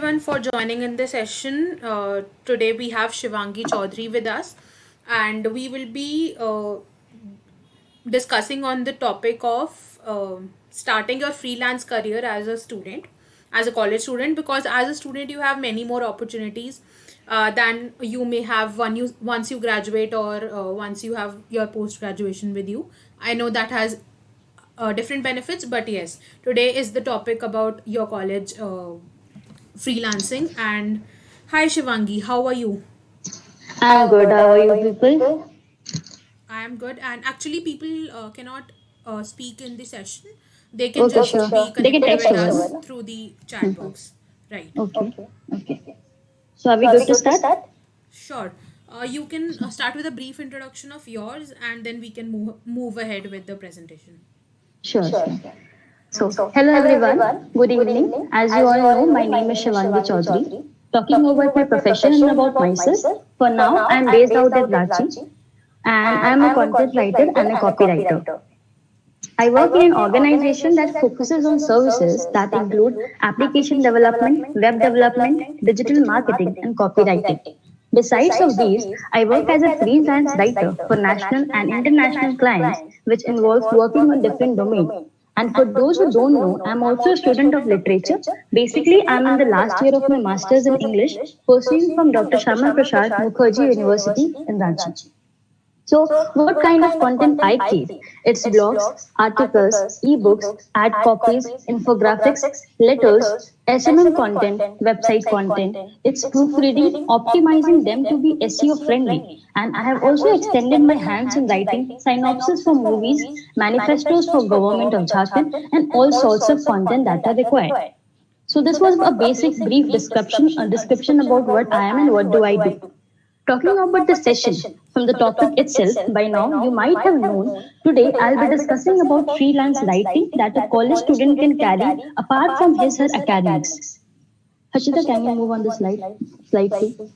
everyone for joining in the session. Today we have Shivangi Chaudhary with us, and we will be discussing on the topic of starting your freelance career as a student, as a college student, because as a student you have many more opportunities than you may have once you graduate or once you have your post graduation with you. I know that has different benefits, but yes, today is the topic about your college freelancing. And hi Shivangi, how are you? I'm good. How are you people? I am good, and actually people cannot speak in the session. They can Okay, just sure. be They can connected text with over. us through the chat box, right? Okay. Okay. So are we good to start? Sure. You can start with a brief introduction of yours, and then we can move ahead with the presentation. Sure, sure. So, Okay. hello everyone. Good evening. As you all know, my name is Shivangi Chaudhary. Talking about my profession and about myself, for now I'm based out at Ranchi and I'm a content writer and a copywriter. I work in an organization that focuses on services that include application development, web development, digital marketing, and copywriting. Besides of these, I work as a freelance writer for national and international clients, which involves working on different domains. And for those who don't know, I'm also a student of literature. Basically, I'm in the last year of my master's in English, pursuing from Dr. Shama Prasad Mukherjee University in Ranchi. So, what kind of content I create? It's blogs, articles, ebooks, ad copies, infographics, letters, SMM content, website content. It's proofreading, optimizing them to be SEO friendly. And I have also extended my hands in writing synopsis for movies, manifestos for government of Jharkhand, and all sorts of content that are required. So this was a basic brief description about what I am and what do I do. Talking about the session from the topic itself, by now you might have known today I'll be discussing about freelance writing that a college student can carry apart from his or her academics. Hashita, can you move on the slide? Slide 2.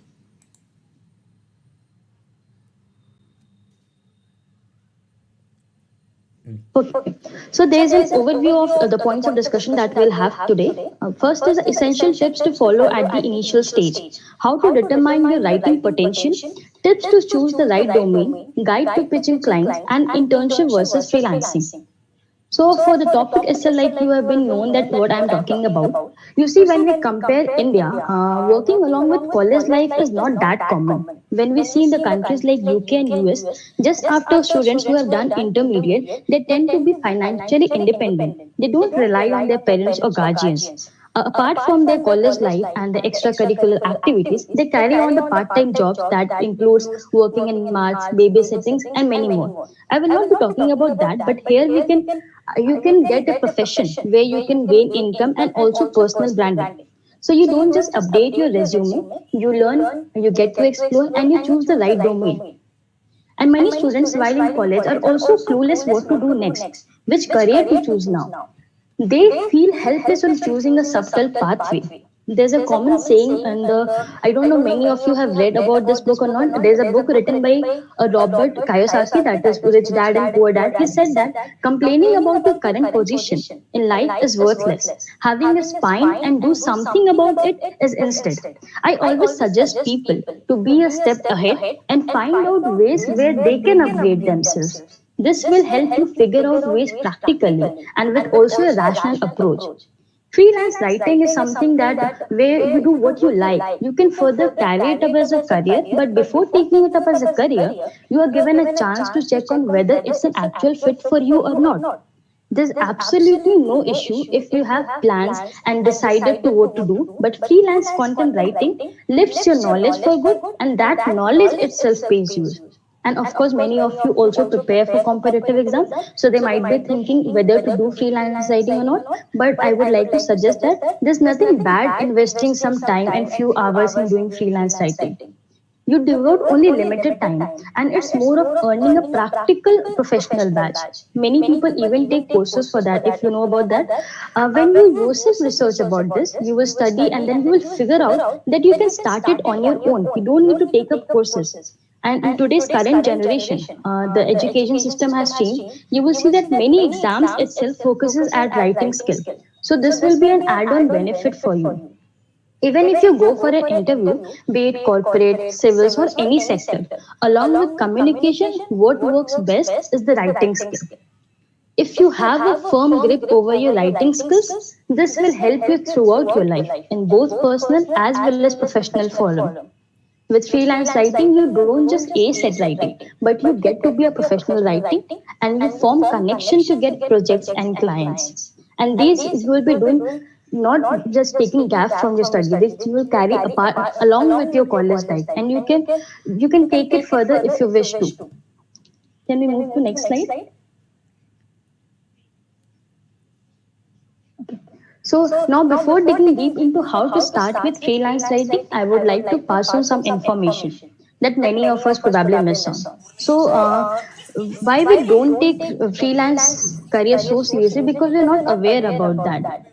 Okay. So there's an overview of the points of discussion that we'll have today. First is essential tips to follow at the initial stage. How to determine your writing potential, tips to choose the right domain, guide to pitching clients, and internship versus freelancing. So for the topic itself, like you have been known that what I'm talking about. You see, when we compare India, working along with college life is not that common. When we see in the countries like UK and US, just after students who have done intermediate, they tend to be financially independent. They don't rely on their parents or guardians. Apart from their college life and the extracurricular activities, they carry on the part-time jobs that includes working in marts, babysittings, and many more. I will not be talking about that, but here we can you can get a profession where you can gain income and also personal branding. So you don't just update your resume, you learn, you get to explore, and you choose the right domain. And many students while in college are also clueless what to do next, which career to choose now. They feel helpless on choosing a subtle pathway. There's a common saying, and I don't know many of you have read about this book or not. There's a book written by Robert Kiyosaki, that is Rich Dad and Poor Dad. He said that complaining about your current position in life is worthless. Having a spine and do something about it is instead. I always suggest people to be a step ahead and find out ways where they can upgrade themselves. This will help you figure out ways practically and with also a rational approach. Freelance writing is something that where you do what you like. You can further carry it up as a career, but before taking it up as a career, you are given a chance to check on whether it's an actual fit for you or not. There's absolutely no issue if you have plans and decided to what to do, but freelance content writing lifts your knowledge for good, and that knowledge itself pays you. And of course, many of you also prepare for competitive exams, so they might be thinking whether to do freelance writing or not. But I would like to suggest that there's nothing bad investing some time and few hours in doing freelance writing. You devote only limited time, and it's more of earning a practical professional badge. Many people even take courses for that, if you know about that. When you yourself research about this, you will study and then you will figure out that you can start it on your own. You don't need to take up courses. And in today's current generation, the education system has changed. You will see that many exams itself focuses at writing skill. So this will be an add-on benefit for you. Even if you go for an interview, be it corporate, civils, or any sector, along with communication, what works best is the writing skill. If you have a firm grip over your writing skills, this will help you throughout your life in both personal as well as professional forum. With freelance writing, you don't just ace at writing, but you get to be a professional writing and you form connection to get projects and clients. And these you will be doing not just taking gap from your study. This you will carry apart along with your college life, and you can take it further if you wish to. Can we move to next slide? So now before digging deep into how to start with freelance writing, I would like to pass on some information that many of us probably miss on. So why we don't take freelance career so seriously? Because we're not aware about that.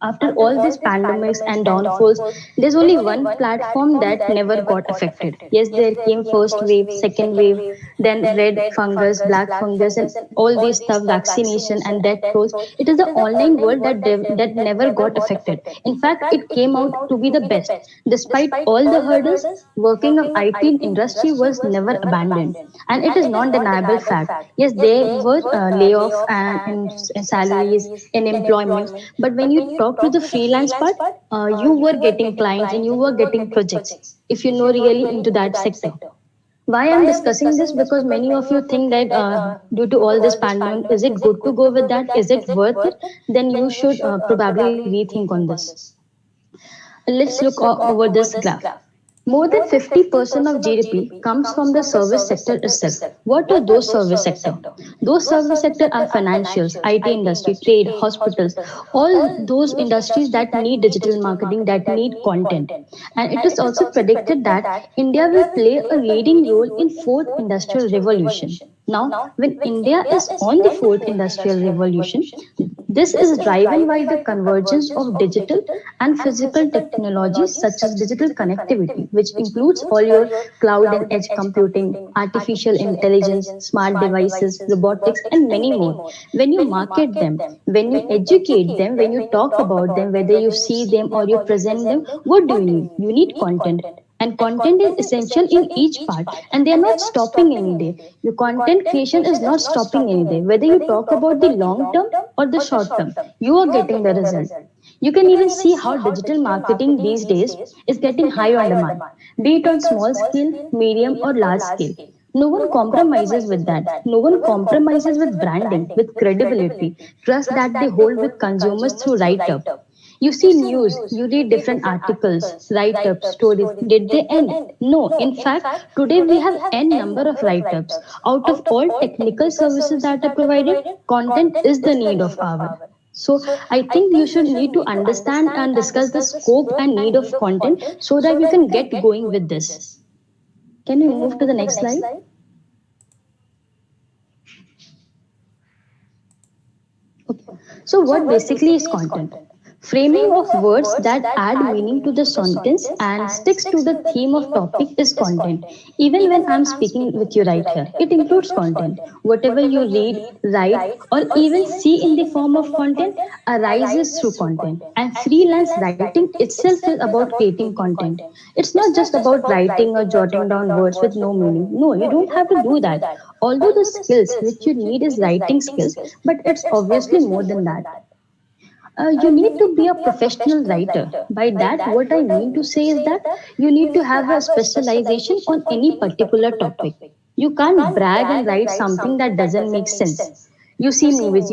After all these pandemics and downfalls, there's only one platform that never got affected. Yes, there came first wave, second wave, then red fungus, black fungus, and all these stuff, vaccination and death tolls. It is the online world that never got affected. In fact, it came out to be the best. Despite all the hurdles, working of IT industry was never abandoned, and it is non-deniable fact. Yes, there were layoff and in salaries in employments, but when you talk to the freelance part, you were getting clients and you were getting projects if you know really into that sector. Why I'm discussing this? Because many of you think that due to all this pandemic, is it good to go with that? Is it worth it? Then you should probably rethink on this. Let's look over this graph. More than 50% of GDP comes from the service sector itself. What are those service sector? Those service sector are financials, IT industry, trade, hospitals, all those industries that need digital marketing, that need content. And it is also predicted that India will play a leading role in fourth industrial revolution. Now, when India is on the fourth industrial revolution, this is driven by the convergence of digital and physical technologies such as digital connectivity, which includes all your cloud and edge computing, artificial intelligence, smart devices, robotics, and many more. When you market them, when you educate them, when you talk about them, whether you see them or you present them, what do you need? You need content. And content is essential in each part, and they are not stopping any day. The content creation is not stopping any day. Whether you talk about the long term or the short term, you are getting the result. You can even see how digital marketing these days is getting high on demand, be it on small scale, medium, or large scale. No one compromises with that. No one compromises with branding, with credibility, trust that they hold with consumers through write up. You see news, you read different articles, write ups, stories. Did they end? No. In fact, today we have n number of write ups. Out of all technical services that are provided, content is the need of hour. So I think you should need to understand and discuss the scope and need of content so that you can get going with this. Can you move to the next slide? Okay. So what basically is content? Framing of words that add meaning to the sentence and sticks to the theme of topic is content. Even when I'm speaking with you right here, it includes content. Whatever you read, write, or even see in the form of content arises through content. And freelance writing itself is about creating content. It's not just about writing or jotting down words with no meaning. No, you don't have to do that. Although the skills which you need is writing skills, but it's obviously more than that. You need to be a professional writer. By that, what I mean to say is that you need to have a specialization on any particular topic. You can't brag and write something that doesn't make sense. You see movies,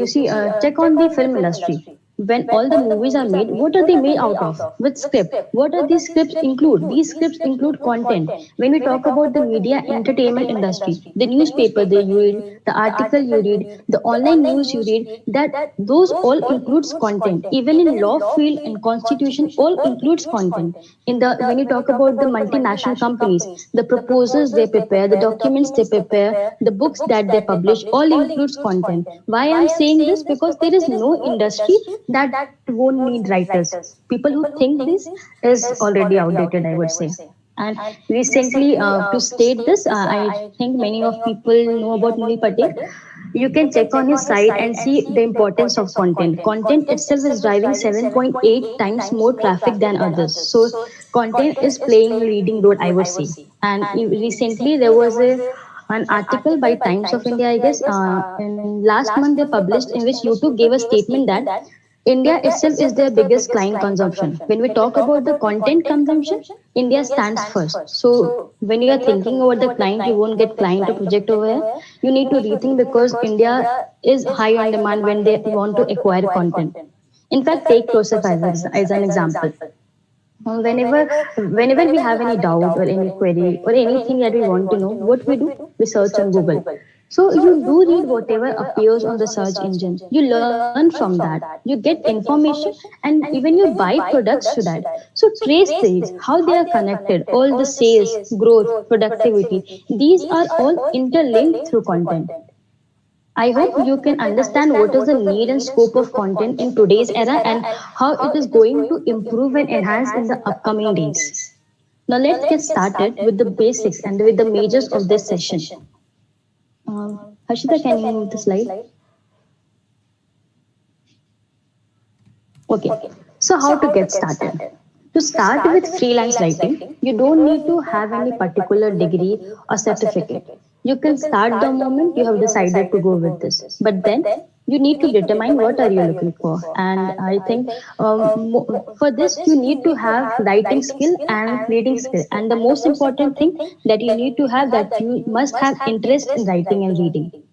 check on the film industry. When all the movies are made, what are they made out of? With script. What are these scripts include? These scripts include content. When we talk about the media entertainment industry, the newspaper that you read, the article you read, the online news you read, that those all includes content. Even in law field and constitution, all includes content. In the when you talk about the multinational companies, the proposals they prepare, the documents they prepare, the books that they publish, all includes content. Why I'm saying this? Because there is no industry that won't need writers. People who think this is already outdated, I would say. And recently, to state this, I think many of people know about Neil Patel. You can check on his site and see the importance of content. Content itself is driving 7.8 times more traffic than others. So content is playing leading role, I would say. And recently there was an article by Times of India, I guess, in last month they published, in which YouTube gave a statement that India itself is their biggest client consumption. When we talk about the content consumption, India stands first. So when you are thinking about the client, you won't get client or project over here. You need to rethink because India is high on demand when they want to acquire content. In fact, take Prosef as an example. Whenever we have any doubt or any query or anything that we want to know, what we do, we search on Google. So you do read whatever appears on the search engine. You learn from that. You get information, and even you buy products through that. So trace these, how they are connected, all the sales, growth, productivity. These are all interlinked through content. I hope you can understand what is the need and scope of content in today's era and how it is going to improve and enhance in the upcoming days. Now let's get started with the basics and with the majors of this session. Harshita, can you move the slide? Okay. So how to get started? To start with freelance writing, you don't need to have any particular degree or certificate. You can start the moment you have decided to go with this. But then you need to determine what are you looking for. And I think for this you need to have writing skill and reading skill. And the most important thing that you need to have that you must have interest in writing and reading.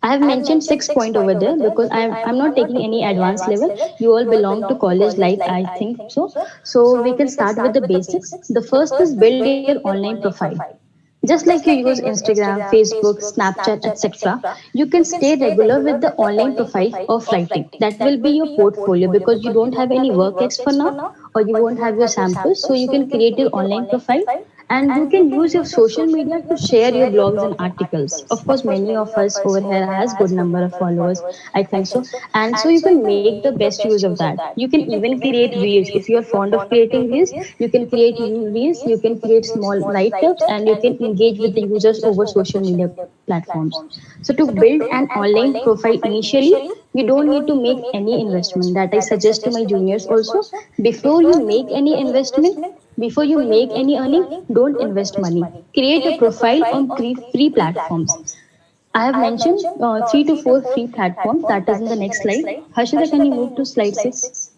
I have mentioned 6 point over there because I'm not taking any advanced level. You all belong to college life, I think so. So we can start with the basics. The first is build your online profile. Just like you use Instagram, Facebook, Snapchat, etc., you can stay regular with the online profile of writing. That will be your portfolio because you don't have any work ex for now or you won't have your samples. So you can create your online profile and you can use your social media to share your blogs and articles. Of course, many of us over here has good number of followers, I think so. And so you can make the best use of that. You can even create reels. If you are fond of creating reels, you can create reels, you can create small write-ups, and you can engage with the users over social media platforms. So to build an online profile initially, you don't need to make any investment. That I suggest to my juniors also. Before you make any investment, before you make any earning, don't invest money. Create a profile on free platforms. I have mentioned 3 to 4 free platforms. That is in the next slide. Harshita, can you move to slide 6?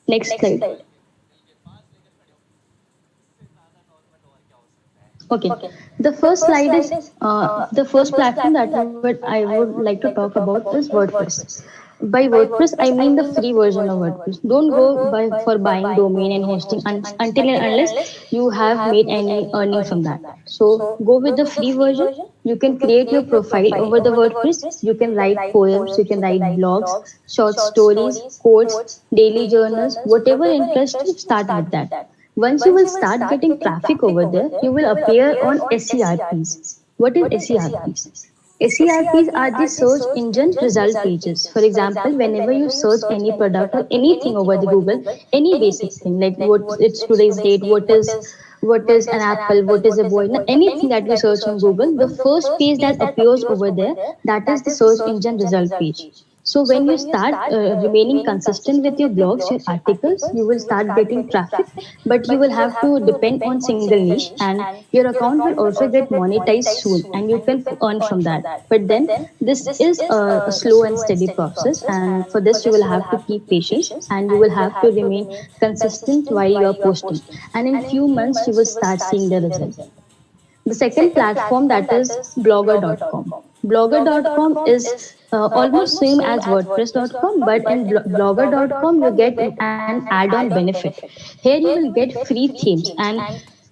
Next slide. Okay. The first slide is the first platform that I would like to talk about is WordPress. By WordPress, I mean the free version of WordPress. Don't go for buying domain and hosting until and unless you have made any earning from that. So go with the free version. You can create your profile over the WordPress. You can write poems, you can write blogs, short stories, quotes, daily journals, whatever interests you, start with that. Once you will start getting traffic over there, you will appear on SERPs. What is SERPs? SERPs are the search engine result pages. For example, whenever you search any product or anything over the Google, any basic thing like what it's today's date, what is an apple, what is a boy, anything that you search on Google, the first page that appears over there, that is the search engine result page. So when you start remaining consistent with your blogs, your articles, you will start getting traffic, but you will have to depend on single niche, and your account will also get monetized soon, and you can earn from that. But then this is a slow and steady process, and for this you will have to keep patience, and you will have to remain consistent while you are posting. And in few months you will start seeing the result. The second platform, that is blogger.com. Blogger.com is almost same as WordPress.com, but in blogger.com you get an add-on benefit. Here you will get free themes, and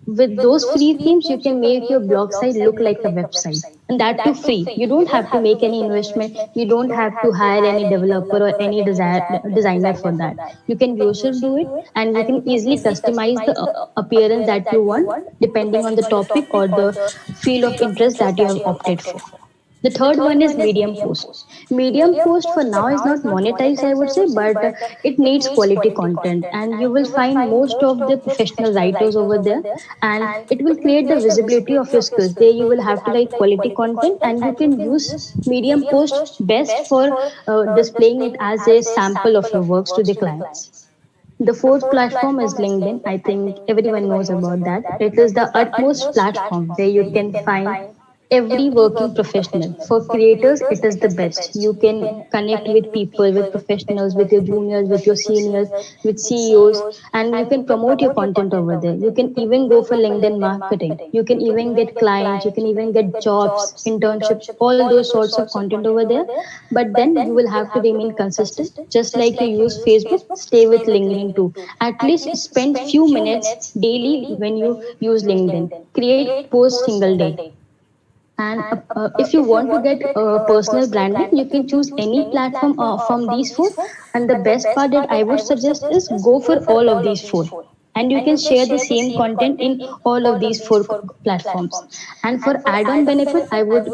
with those free themes you can make your blog site look like a website, and that too free. You don't have to make any investment, you don't have to hire any developer or any designer for that. You can yourself do it, and you can easily customize the appearance that you want depending on the topic or the field of interest that you have opted for. The third one is Medium Post. Medium Post for now is not monetized, I would say, but it needs quality content, and you will find most of the professional writers over there, and it will create the visibility of your skills. There, you will have to write quality content, and you can use Medium Post best for displaying it as a sample of your works to the clients. The fourth platform is LinkedIn. I think everyone knows about that. It is the utmost platform where you can find every working professional. For creators, it is the best. You can connect with people, with professionals, with your juniors, with your seniors, with CEOs, and you can promote your content over there. You can even go for LinkedIn marketing. You can even get clients, you can even get jobs, internships, all those sorts of content over there. But then you will have to remain consistent. Just like you use Facebook, stay with LinkedIn too. At least spend few minutes daily when you use LinkedIn. Create post single day. And if you want to get personal branding, you can choose any platform from these four. And the best part that I would suggest is go for all of these four. And you can share the same content in all of these four platforms. And for add on benefit, I would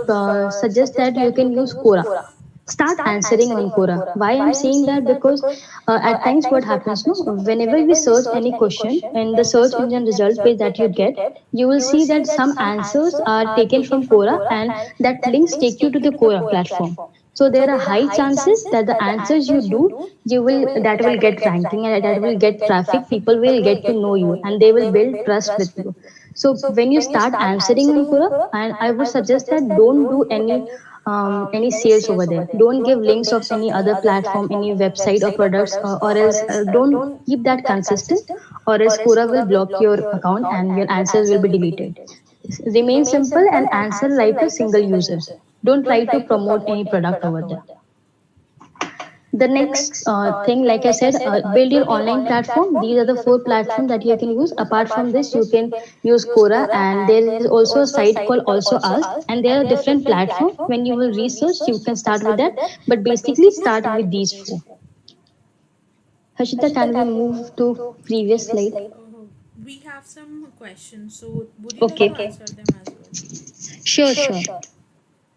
suggest that you can use Quora. Start answering on Quora. Why I'm saying that? Because at times what happens, no, whenever we search any question in the search engine result page that you get, you will see that some answers are taken from Quora, and that links take you to the Quora platform. So there are high chances that the answers you do, you will that will get ranking, and that will get traffic. People will get to know you, and they will build trust with you. So when you start answering on Quora, and I would suggest that don't do any sales over there. Don't give links of any other platform, any website or products, or else don't keep that consistent, or else Quora will block your account and your answers will be deleted. Remain simple and answer like a single user. Don't try to promote any product over there. The next thing, like I said, build your online platform. These are the four platforms that you can use. Apart from this, you can use Quora, and there is also a site called Also Ask, and there are different platforms. When you will research, you can start with that, but basically start with these four. Hashita, can we move to previous slide? We have some questions, so would you like to Okay, answer them as well? sure, sure.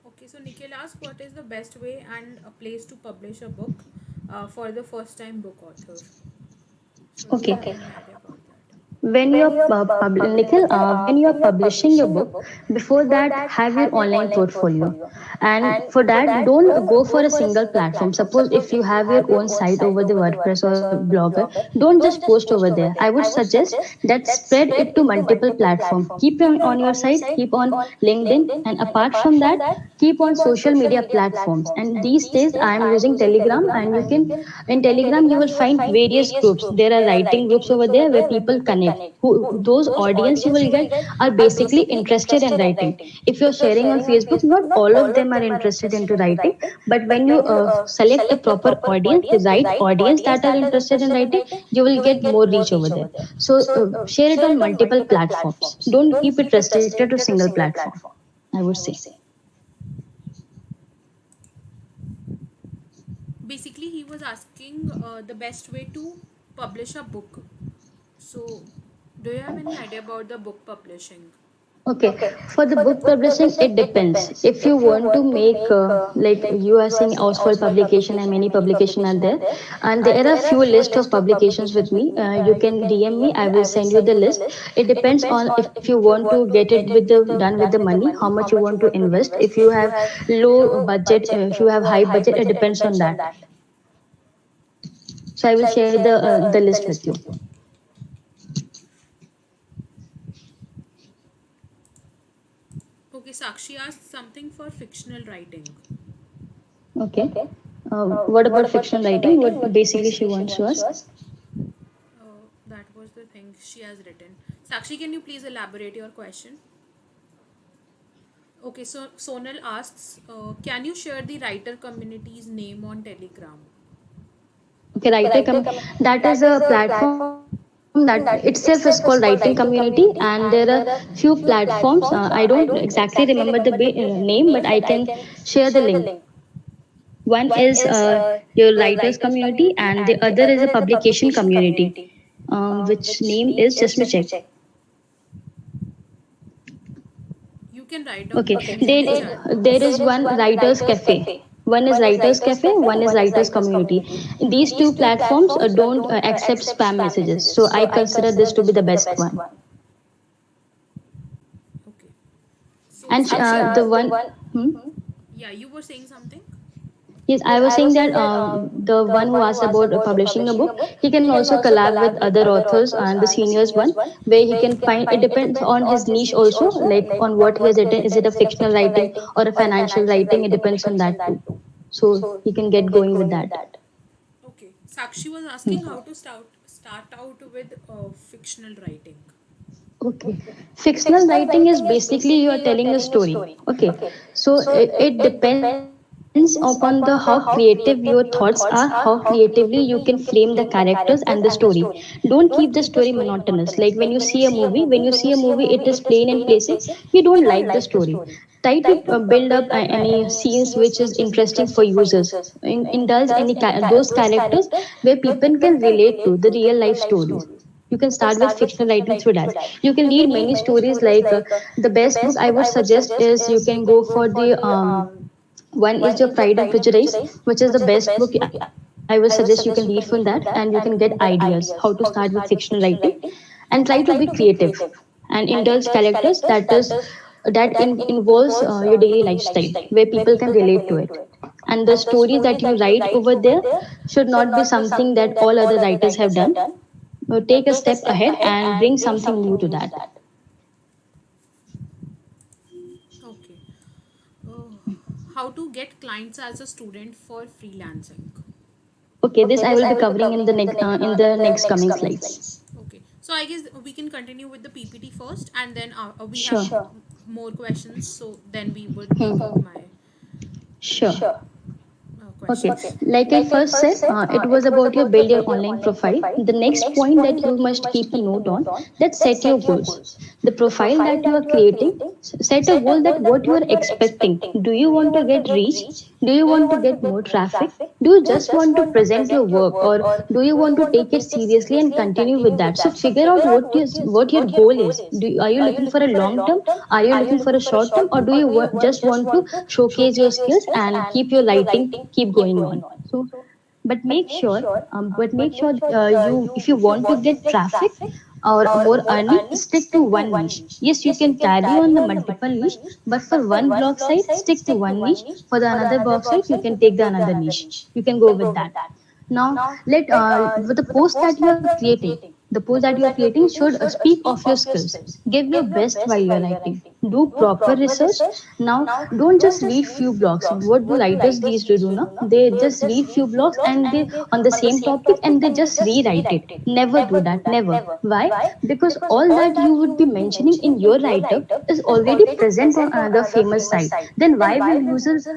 Okay, so Nikhil asked, what is the best way and a place to publish a book for the first time book author? So, do you Okay. have any idea about that? When you are Nikhil, when you are publishing your book, before that have your online portfolio, and for that don't go for a single platform. Suppose if you have your own site over the WordPress or Blogger, don't just post over there. I would suggest that spread it to multiple platforms. Keep on your site, keep on LinkedIn, and apart from that, keep on social media platforms. And these days I am using Telegram, and you can in Telegram you will find various groups. There are writing groups over there where people connect. Who those audience you will get are basically interested in writing. If you're sharing on Facebook, not all of them are interested into writing, but when you select the proper audience, the right audience that are interested in writing, you will get more reach over there. So share it on multiple platforms. Don't keep it restricted to single platform, I would say. Basically, he was asking the best way to publish a book. So, do you have any idea about the book publishing? Okay, for the book publishing, it depends. If you want to make, like you are saying, Oswald publication and many publication are there, and there are few list of publications with me. You can DM me. I will send you the list. It depends on if you want to get it with the done with the money, how much you want to invest. If you have low budget, if you have high budget, it depends on that. So I will share the list with you. Okay, Sakshi asked something for fictional writing. Okay. What about fiction writing? What basically she wants to ask? That was the thing she has written. Sakshi, can you please elaborate your question? Okay, so Sonal asks, can you share the writer community's name on Telegram? Okay, that is a platform that itself is called Writing Community, and there are few platforms. I don't exactly remember the name, but I can share the link. One is your writers community, and the other is a publication community, which name is just me check. can write down the Okay, names in the chat there box. is one writers cafe. One is writers cafe, one is writers community. These two platforms don't accept spam messages, so I consider this to be the best one. Okay. So, And Sakshi, the one, hmm? yeah, you were saying something? Yes, I was saying that the one who asked about publishing a book, he can also collab with other authors and the seniors one, where he can find. It depends on his niche also, like on what he has written. Is it a fictional writing or a financial writing? It depends on that too. So he can get going with that. Okay. Sakshi was Hmm. asking how to start out with fictional writing. Okay. Fictional writing is basically you are telling a story. Okay. So it depends upon the how creative your thoughts are, how creatively you can frame the characters and the story. Don't keep the story monotonous. Like when you see a movie, it is plain and basic. You don't like the story. Try to build up any scenes which is interesting for users. Indulge those characters where people can relate to the real life stories. You can start with fictional writing through that. You can read many stories like the best book I would suggest is you can go for the one is your Pride and Prejudice, which is the best book I will suggest you can read from that, and you can get ideas how to start with fictional writing, and try to be creative and indulge characters that involves your daily lifestyle where people can relate to it. And the stories that you write over there should not be something that all other writers have done. Take a step ahead and bring something new to that. Okay. Uh, how to get clients as a student for freelancing? Okay, this I will be covering in the next coming slides. Okay. So I guess we can continue with the PPT first, and then we have Sure. more questions. So then we would Hmm. take up my Sure. Okay, questions. like I first said, it was about your build your online profile. The next point that you must keep a note on that set your goals. The profile that you are creating, set a goal that what you are expecting. Do you want to get reach? Do you want to get more traffic? Do you just want to present your work, or do you want to take it seriously and continue with that? So figure out what your goal is. Are you looking for a long term? Are you looking for a short term, or do you just want to showcase your skills and keep your writing keep going on? So but make sure you if you want to get traffic or more earning, stick to one niche. Yes, you can carry on the multiple niche, but for one blog site, stick to one niche. For the another blog site, you can take the another niche. You can go with that. Now, let with the post that you are creating, the post that you are creating should speak of your skills. Give your best while you are writing. Do proper research. Now, don't just read few blogs. What do writers these to do now? They just read few blogs and they on the same topic and they just rewrite it. Never do that. Never. Why? Because all that you would be mentioning in your write up is already present on another famous site. Then why will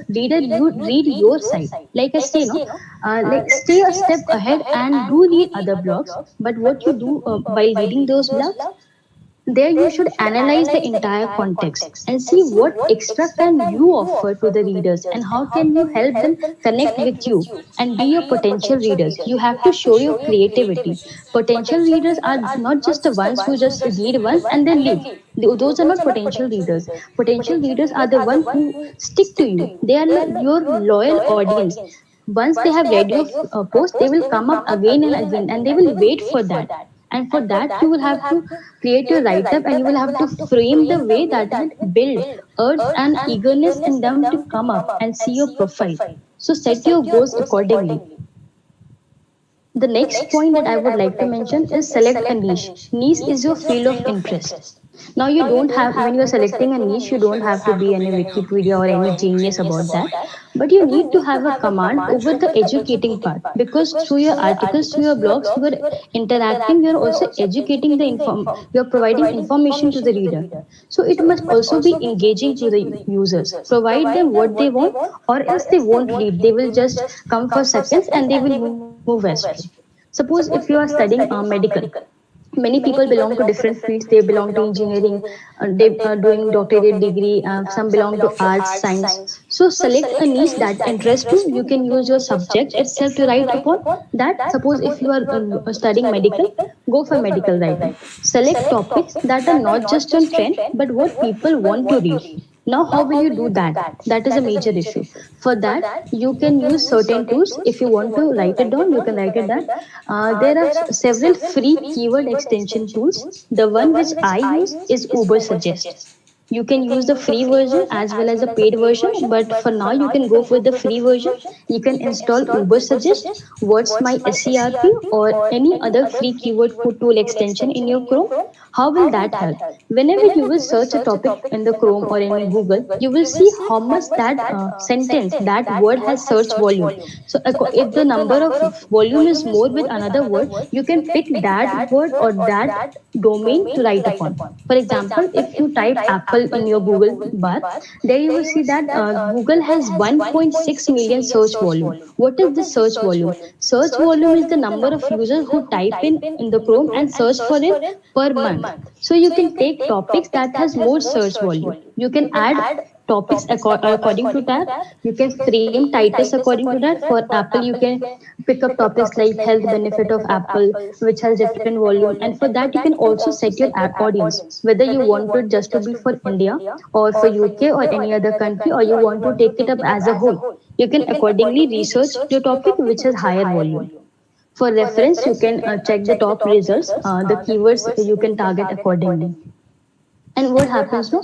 reader you read your site? Like I say, no, like stay a step ahead and do read other blogs. But what you do while reading those blogs, there you should analyze the entire context and see what extra can you offer to the readers and how can you help them connect with you and be your potential readers. You have to show your creativity. Potential readers are not just the ones who just read once and then leave. Those are not potential readers. Potential readers are the one who stick to you. They are your loyal audience. Once they have read your post, they will come up again and again and they will wait for that. And for that, you will have to create your write up and you will have to frame the way that will build urge and eagerness in them to come up and see your profile. So set your goals accordingly. The next point that I would like to mention is select a niche. Niche is your field of interest. Now you don't have when you are selecting a niche, you don't have to be any Wikipedia or any genius about that. But you need to have a command over the educating part because through your articles, through your blogs, you are interacting, you are also educating you are providing information to the reader. So it must also be engaging to the users. Provide them what they want, or else they won't read. They will just come for seconds and they will move astray. Suppose if you are studying medical, many people belong to different fields. They belong to engineering, they are doing doctorate degree, some belong to arts, science. So select a niche that interests you. You can use your subject itself to write upon that. Suppose if you are studying medical, go for medical writing. Select topics that are not just on trend but what people want to read. Now how will you do that? That is a major issue. For that you can use certain tools. If you want to write it down, you can write it down. There are several free keyword extension tools. The one which I use is Uber Suggest. You can use the free version as well as the paid version, but for now you can go with the free version. You can install Uber Suggest, What's My SERP, or any other free keyword tool extension in your Chrome. How will that help? Whenever you will search a topic in the Chrome or in Google, you will see how much that sentence, that word has search volume. So if the number of volume is more with another word, you can pick that word or that domain to write upon. For example, if you type Apple in your Google bar, there you will see that Google has 1.6 million search volume. What is the search volume? Search volume is the number of users who type in the Chrome and search for it per month. So you can take topics that has more search volume. You can add topics according to that. You can frame titles according to that. For Apple, you can pick up topics like health benefit of Apple, which has different volume. And for that, you can also set your audience, whether you want it just to be for India or for UK or any other country, or you want to take it up as a whole. You can accordingly research the topic which has higher volume. For reference, you can check the top results, the keywords you can target accordingly. And what happens, no?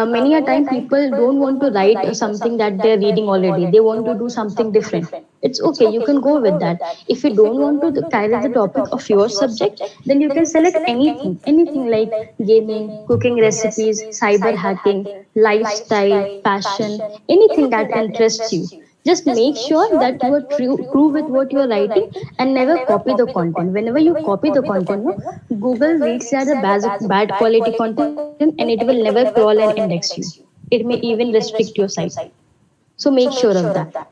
Many a time people don't want to write something that they're reading already. They want to do something different. It's okay, you can go with that. If you don't want to carry the topic of your subject, then you can select anything like gaming, cooking recipes, cyber hacking, lifestyle, passion, anything that interests you. Just make sure that you are true with what you are writing and never copy the content. Whenever you copy the content, no, Google reads that a bad quality content and it will never crawl and index you. It may even restrict your site. So make sure of that.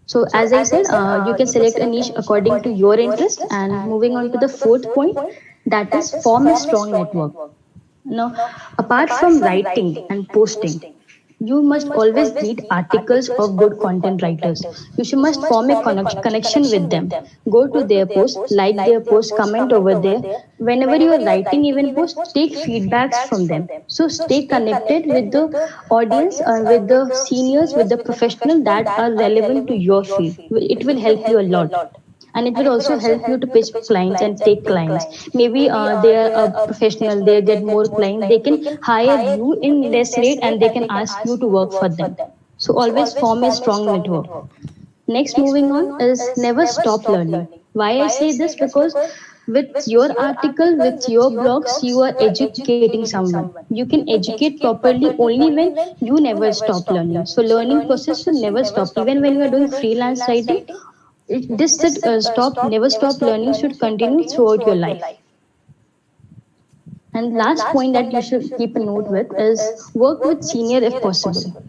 So as I said, you can select a niche according to your interest. And moving on to the fourth point, that is form a strong network. Now, apart from writing and posting, you must always read articles of good content writers. You must form a connection with them. Go to their post, like their post, comment over there. Whenever you are writing even post, take feedbacks from them. So stay connected with the audience, with the seniors, with the professionals that are relevant to your field. It will help you a lot, and it will also help you to pitch clients and take clients. Maybe they are a professional, they get more clients, they can hire you in less rate and they can ask you to work for them. So always form a strong network. Next, moving on, is never stop learning. Why I say this? Because with your article, with your blogs, you are educating someone. You can educate properly only when you never stop learning. So learning process should never stop. Even when you are doing freelance writing, this should never stop learning should continue throughout your life. And last point that you should keep a note with is work with senior if possible.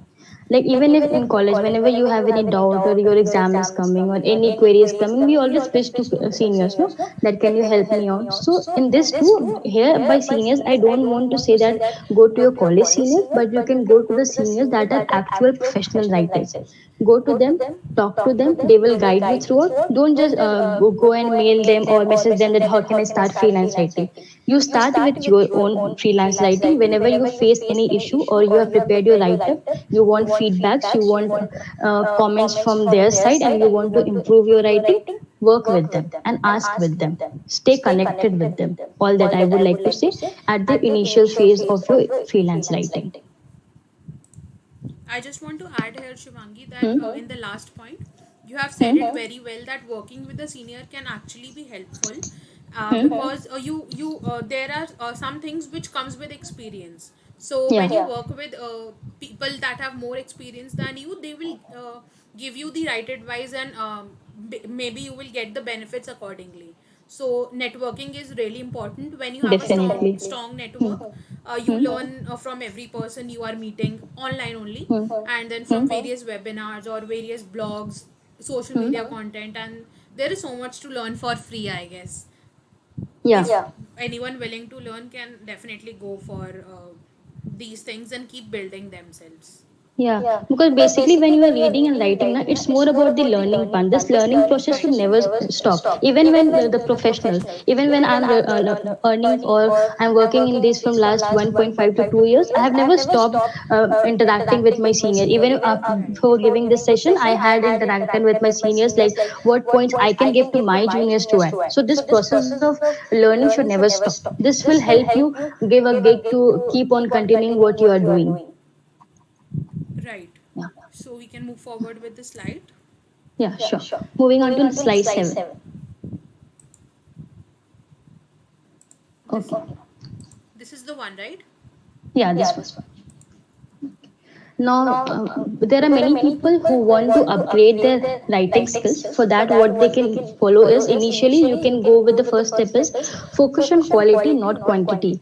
Like even if in college, whenever you have any doubt or your exam is coming or any query is coming, we always pitch to seniors, no, that can you help me out. So in this too, here by seniors, I don't want to say that go to your college seniors, but you can go to the seniors that are actual professional writers. Go to them, talk to them, they will guide you throughout. Don't just go and mail them or message them that how can I start freelance writing. You start with your own freelance writing. Whenever you face any issue or you have prepared your write up, you want feedbacks, you want comments from their side, and you want to improve your writing, work with them and ask with them. Stay connected with them. All that I would like to say at the initial phase of your freelance writing. I just want to add here, Shivangi, that Hmm? in the last point, you have said it very well that working with a senior can actually be helpful, Hmm? because there are some things which comes with experience. So when Yeah. you work with people that have more experience than you, they will give you the right advice, and maybe you will get the benefits accordingly. So networking is really important. When you have a Definitely. strong network, Hmm. you learn from every person you are meeting online only, Hmm. and then from Hmm. various webinars or various blogs, social Hmm. media content, and there is so much to learn for free, I guess. Yeah. If anyone willing to learn can definitely go for these things and keep building themselves. Yeah, because basically when you are reading and writing, na, it's more about the learning part. This learning process should Right. never stop. Even when the professional, even when I'm earning or I'm working in this from last 1.5 to 2 years, I have never stopped interacting with my senior. Even Right. before giving this session, I had interacted with my seniors, like what points I can give to my juniors to add. So this process of learning should never stop. This will help you give a gig to keep on continuing what you are doing. Right. Yeah. So we can move forward with the slide. Yeah, sure. Moving on to slide 7. This Okay. this is the one, right? Yeah, this one. Now, there are many people who want to upgrade their writing skills. For that, what they can follow is initially you can go with the first step is focus on quality, not quantity.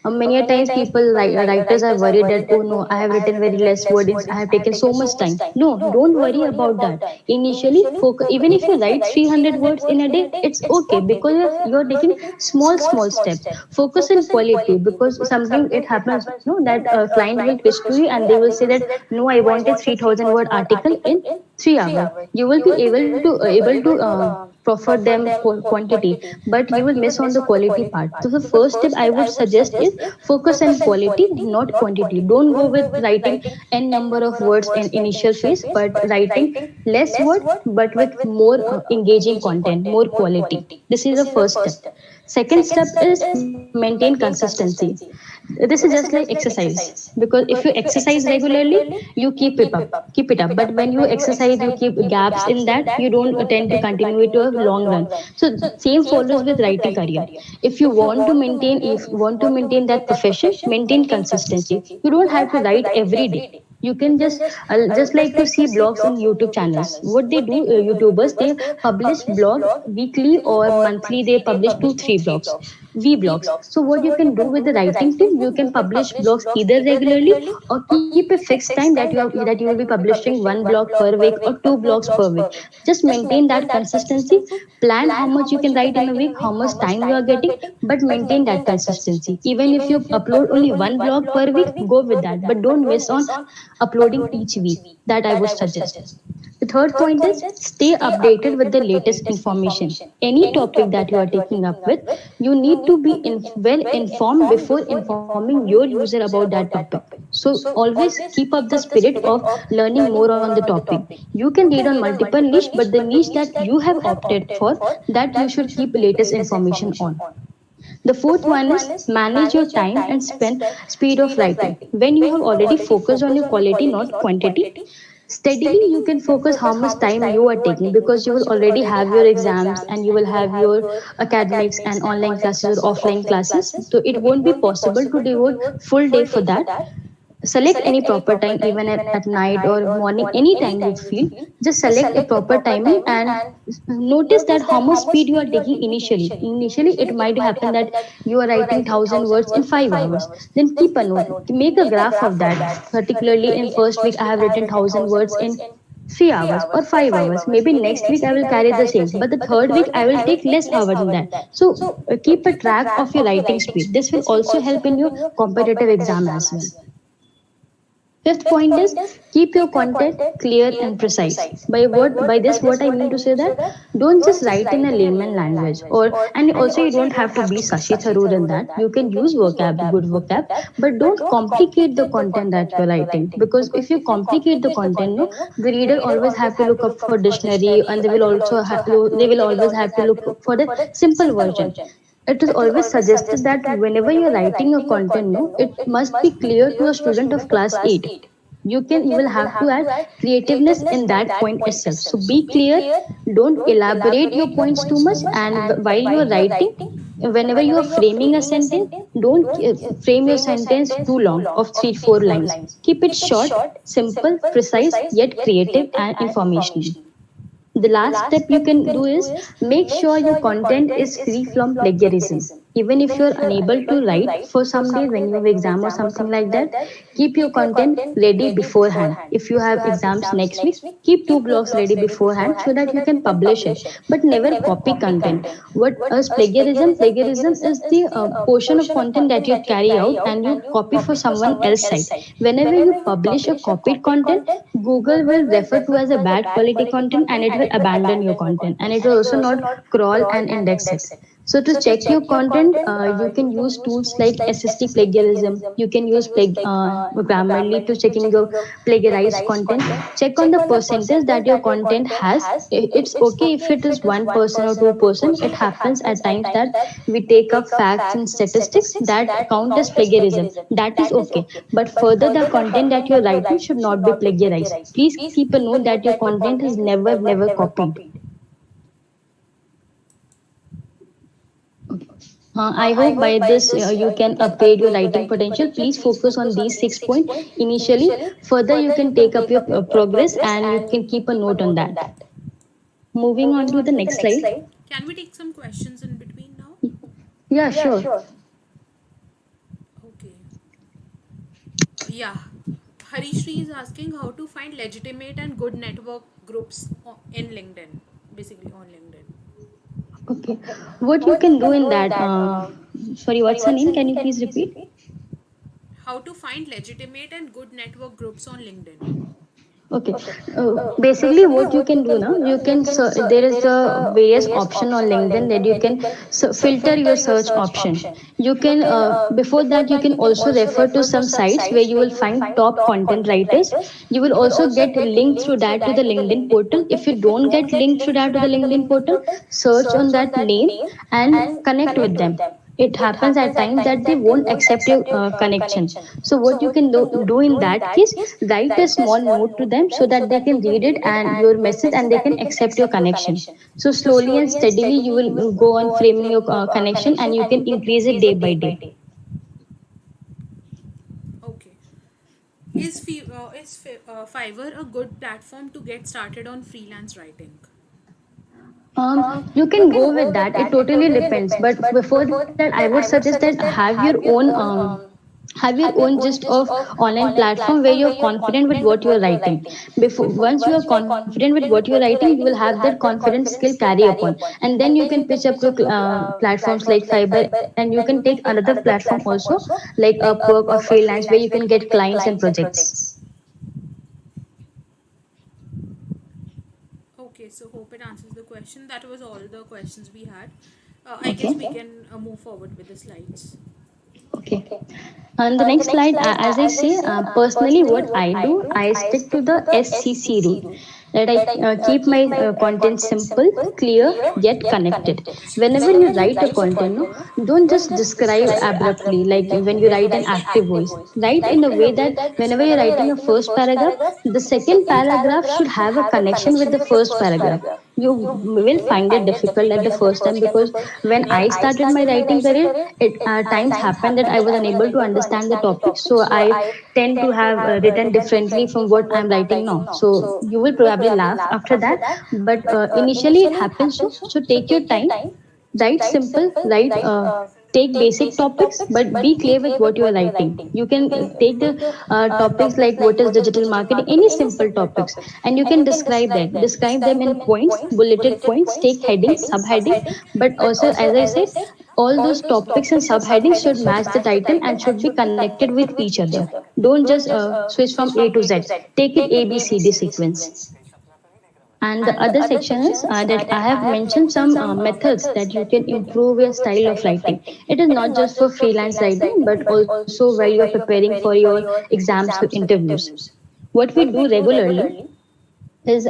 Many a times people writers are worried that, oh no, I have written very less words, I have taken so much time. No, don't worry about that. Initially, focus. Even if you write 300 words in a day, it's okay because you're taking small steps. Focus on quality because sometimes it happens, no, that a client will pitch to you and they will say that no, I want a 3,000 word article in 3 hours. You will be able to prefer them for quantity, but you will miss on the quality part. So the first step I would suggest is focus on quality, not quantity. Don't go with writing n number of words in initial phase, but writing less word but with more engaging content, more quality. This is the first step. Second step is maintain consistency. This is just like exercise, because if you exercise regularly, you keep it up. But when you exercise, you keep gaps in that, you don't tend to continue it to a long run. So same follows with writing career. If you want to maintain that profession, maintain consistency. You don't have to write every day. You can just like to see blogs in YouTube channels. What they do, YouTubers, they publish blog weekly or monthly. They publish 2 3 blogs, vlogs. So what you can do with the writing tip, you can publish blogs either regularly or keep a fixed time that you will be publishing one blog per week or 2 blogs per week. Just maintain that consistency. Plan how much you can write in a week, how much time you are getting, but maintain that consistency. Even if you upload only one blog per week, go with that, but don't miss on uploading each week. That I would suggest. The third point is stay updated with the latest information. Any topic that you are taking up with, you need to be well informed before informing your user about that topic. So always keep up the spirit of learning more on the topic. You can read on multiple niche, but the niche that you have opted for, that you should keep latest information on. The fourth one is manage your time and spend speed of writing. When you have already focused on your quality, not quantity, steadily you can focus how much time you are taking, because you will already have your exams and you will have your academics and online classes or offline classes. So it won't be possible to devote full day for that. Select any proper time, even at night or morning, anytime you feel. Just select a proper timing and notice that how much speed you are taking initially. It might happen that you are writing 1,000 words in 5 hours. Then keep a note, make a graph of that. Particularly in first week I have written 1,000 words in 3 hours or 5 hours. Maybe next week I will carry the same, but the third week I will take less hours than that. So keep a track of your writing speed. This will also help in your competitive exam as well. Fifth point is keep your content clear and precise. By this what I mean to say that don't just write in a layman language, or and also you don't have to be Sashi Tharoor in that. You can use good vocab, but don't complicate the content that you're writing. Because if you complicate the content, no, the reader always have to look up for dictionary, and they will always have to look for the simple version. It is always suggested that whenever you're writing your content, no, it must be clear to a student of class 8. You will have to add creativeness in that point itself. So be clear, don't elaborate your points too much, and while you're writing, whenever you are framing a sentence, don't frame your sentence too long of 3 4 lines. Keep it short, simple, precise, yet creative and informational. The last step you can do is make sure your content is free from plagiarism. Even if you're unable to write for some days when you have exam or something like that, keep your content ready beforehand. If you have exams next week, keep 2 blocks ready beforehand so that you can publish it, but never copy content. What is plagiarism is the portion of content that you carry out and you copy for someone else site. Whenever you publish a copied content, Google will refer to as a bad quality content and it will abandon your content, and it will also not crawl and index it. So to check your content, you can use tools like SST plagiarism. You can use Grammarly to checking your plagiarized content. Check on the percentage that your content has. It's okay if it is 1% or 2%. It happens at times that we take up facts and statistics that count as plagiarism. That is okay. But further, the content that you're writing should not be plagiarized. Please keep a note that your content is never copied. I hope by this you can upgrade your writing potential. Please focus on these 6 points initially. Further, you can take up your progress and you can keep a note on that. Moving on to the next slide. Can we take some questions in between now? Yeah, sure. Okay. Yeah. Harishri is asking how to find legitimate and good network groups in LinkedIn, basically on LinkedIn. Okay. What you can do in that? Sorry, what's her name? Can you please repeat? How to find legitimate and good network groups on LinkedIn. Okay. Basically, what you can do now, you can there is a various option on LinkedIn that you can filter your search option. You can before that you can also refer to some sites where you will find top content writers. You will also get linked through that to the LinkedIn portal. If you don't get linked through that to the LinkedIn portal, search on that name and connect with them. It happens at times that they won't accept your connection. So what you can do in that case, write a small note to them so that they can read it and your message and they can accept your connection. So slowly and steadily you will go on framing your connection and you can increase it day by day. Okay. Fiverr a good platform to get started on freelance writing? You can go with that. It totally depends. But before that, I would suggest that have your own gist of online platform where you're confident with what you're writing. Before once you are confident with what you're writing, you will have that confidence skill carry upon, and then you can pitch up to platforms like Fiverr, and you can take another platform also like Upwork or freelance where you can get clients and projects. Okay, so hope it answers the question. That was all the questions we had. I Okay. guess we can move forward with the slides. Okay. On the next slide, as I say, personally, what I do, I stick to the SCC rule. That I keep my content simple, clear, yet connected. Whenever you write a content, no, don't just describe abruptly, like when you write an active voice. Write in a way that whenever you're writing a first paragraph, the second paragraph should have a connection with the first paragraph. You will find it difficult at the first time because when I started my writing career, it times happened that I was unable to understand the topic, so I tend to have written differently from what I'm writing now. So you will probably laugh after that, but initially it happens so. So take your time, write simple, write. Take basic topics, but be clear with what you are writing. You can take the topics like what is digital marketing, any simple topics, and you can describe that. Describe them in points, bulleted points, take headings, subheadings, but also, as I said, all those topics and subheadings should match the title and should be connected with each other. Don't just switch from A to Z. Take it A, B, C, D sequence. And the other section is that I have mentioned some methods that you can improve your style of writing. It is not just for freelance writing, but also while you're preparing for your exams or interviews. What we do regularly is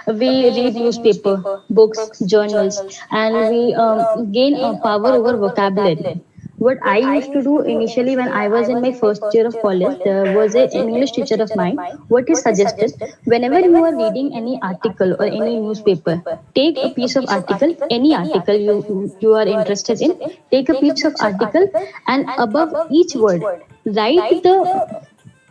we read newspaper, books, journals, and we gain power over vocabulary. What I used to do initially when I was in my first year of college, there was an English teacher of mine. What he suggested, whenever you are reading any article or any newspaper, take a piece of article, any article you are interested in, take a piece of article, and above each word, write the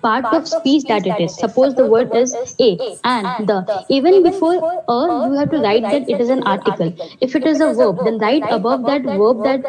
part of speech that it is. Suppose the word is a and the. Even before you have to write that it is an article. If it is a verb, then write above that verb that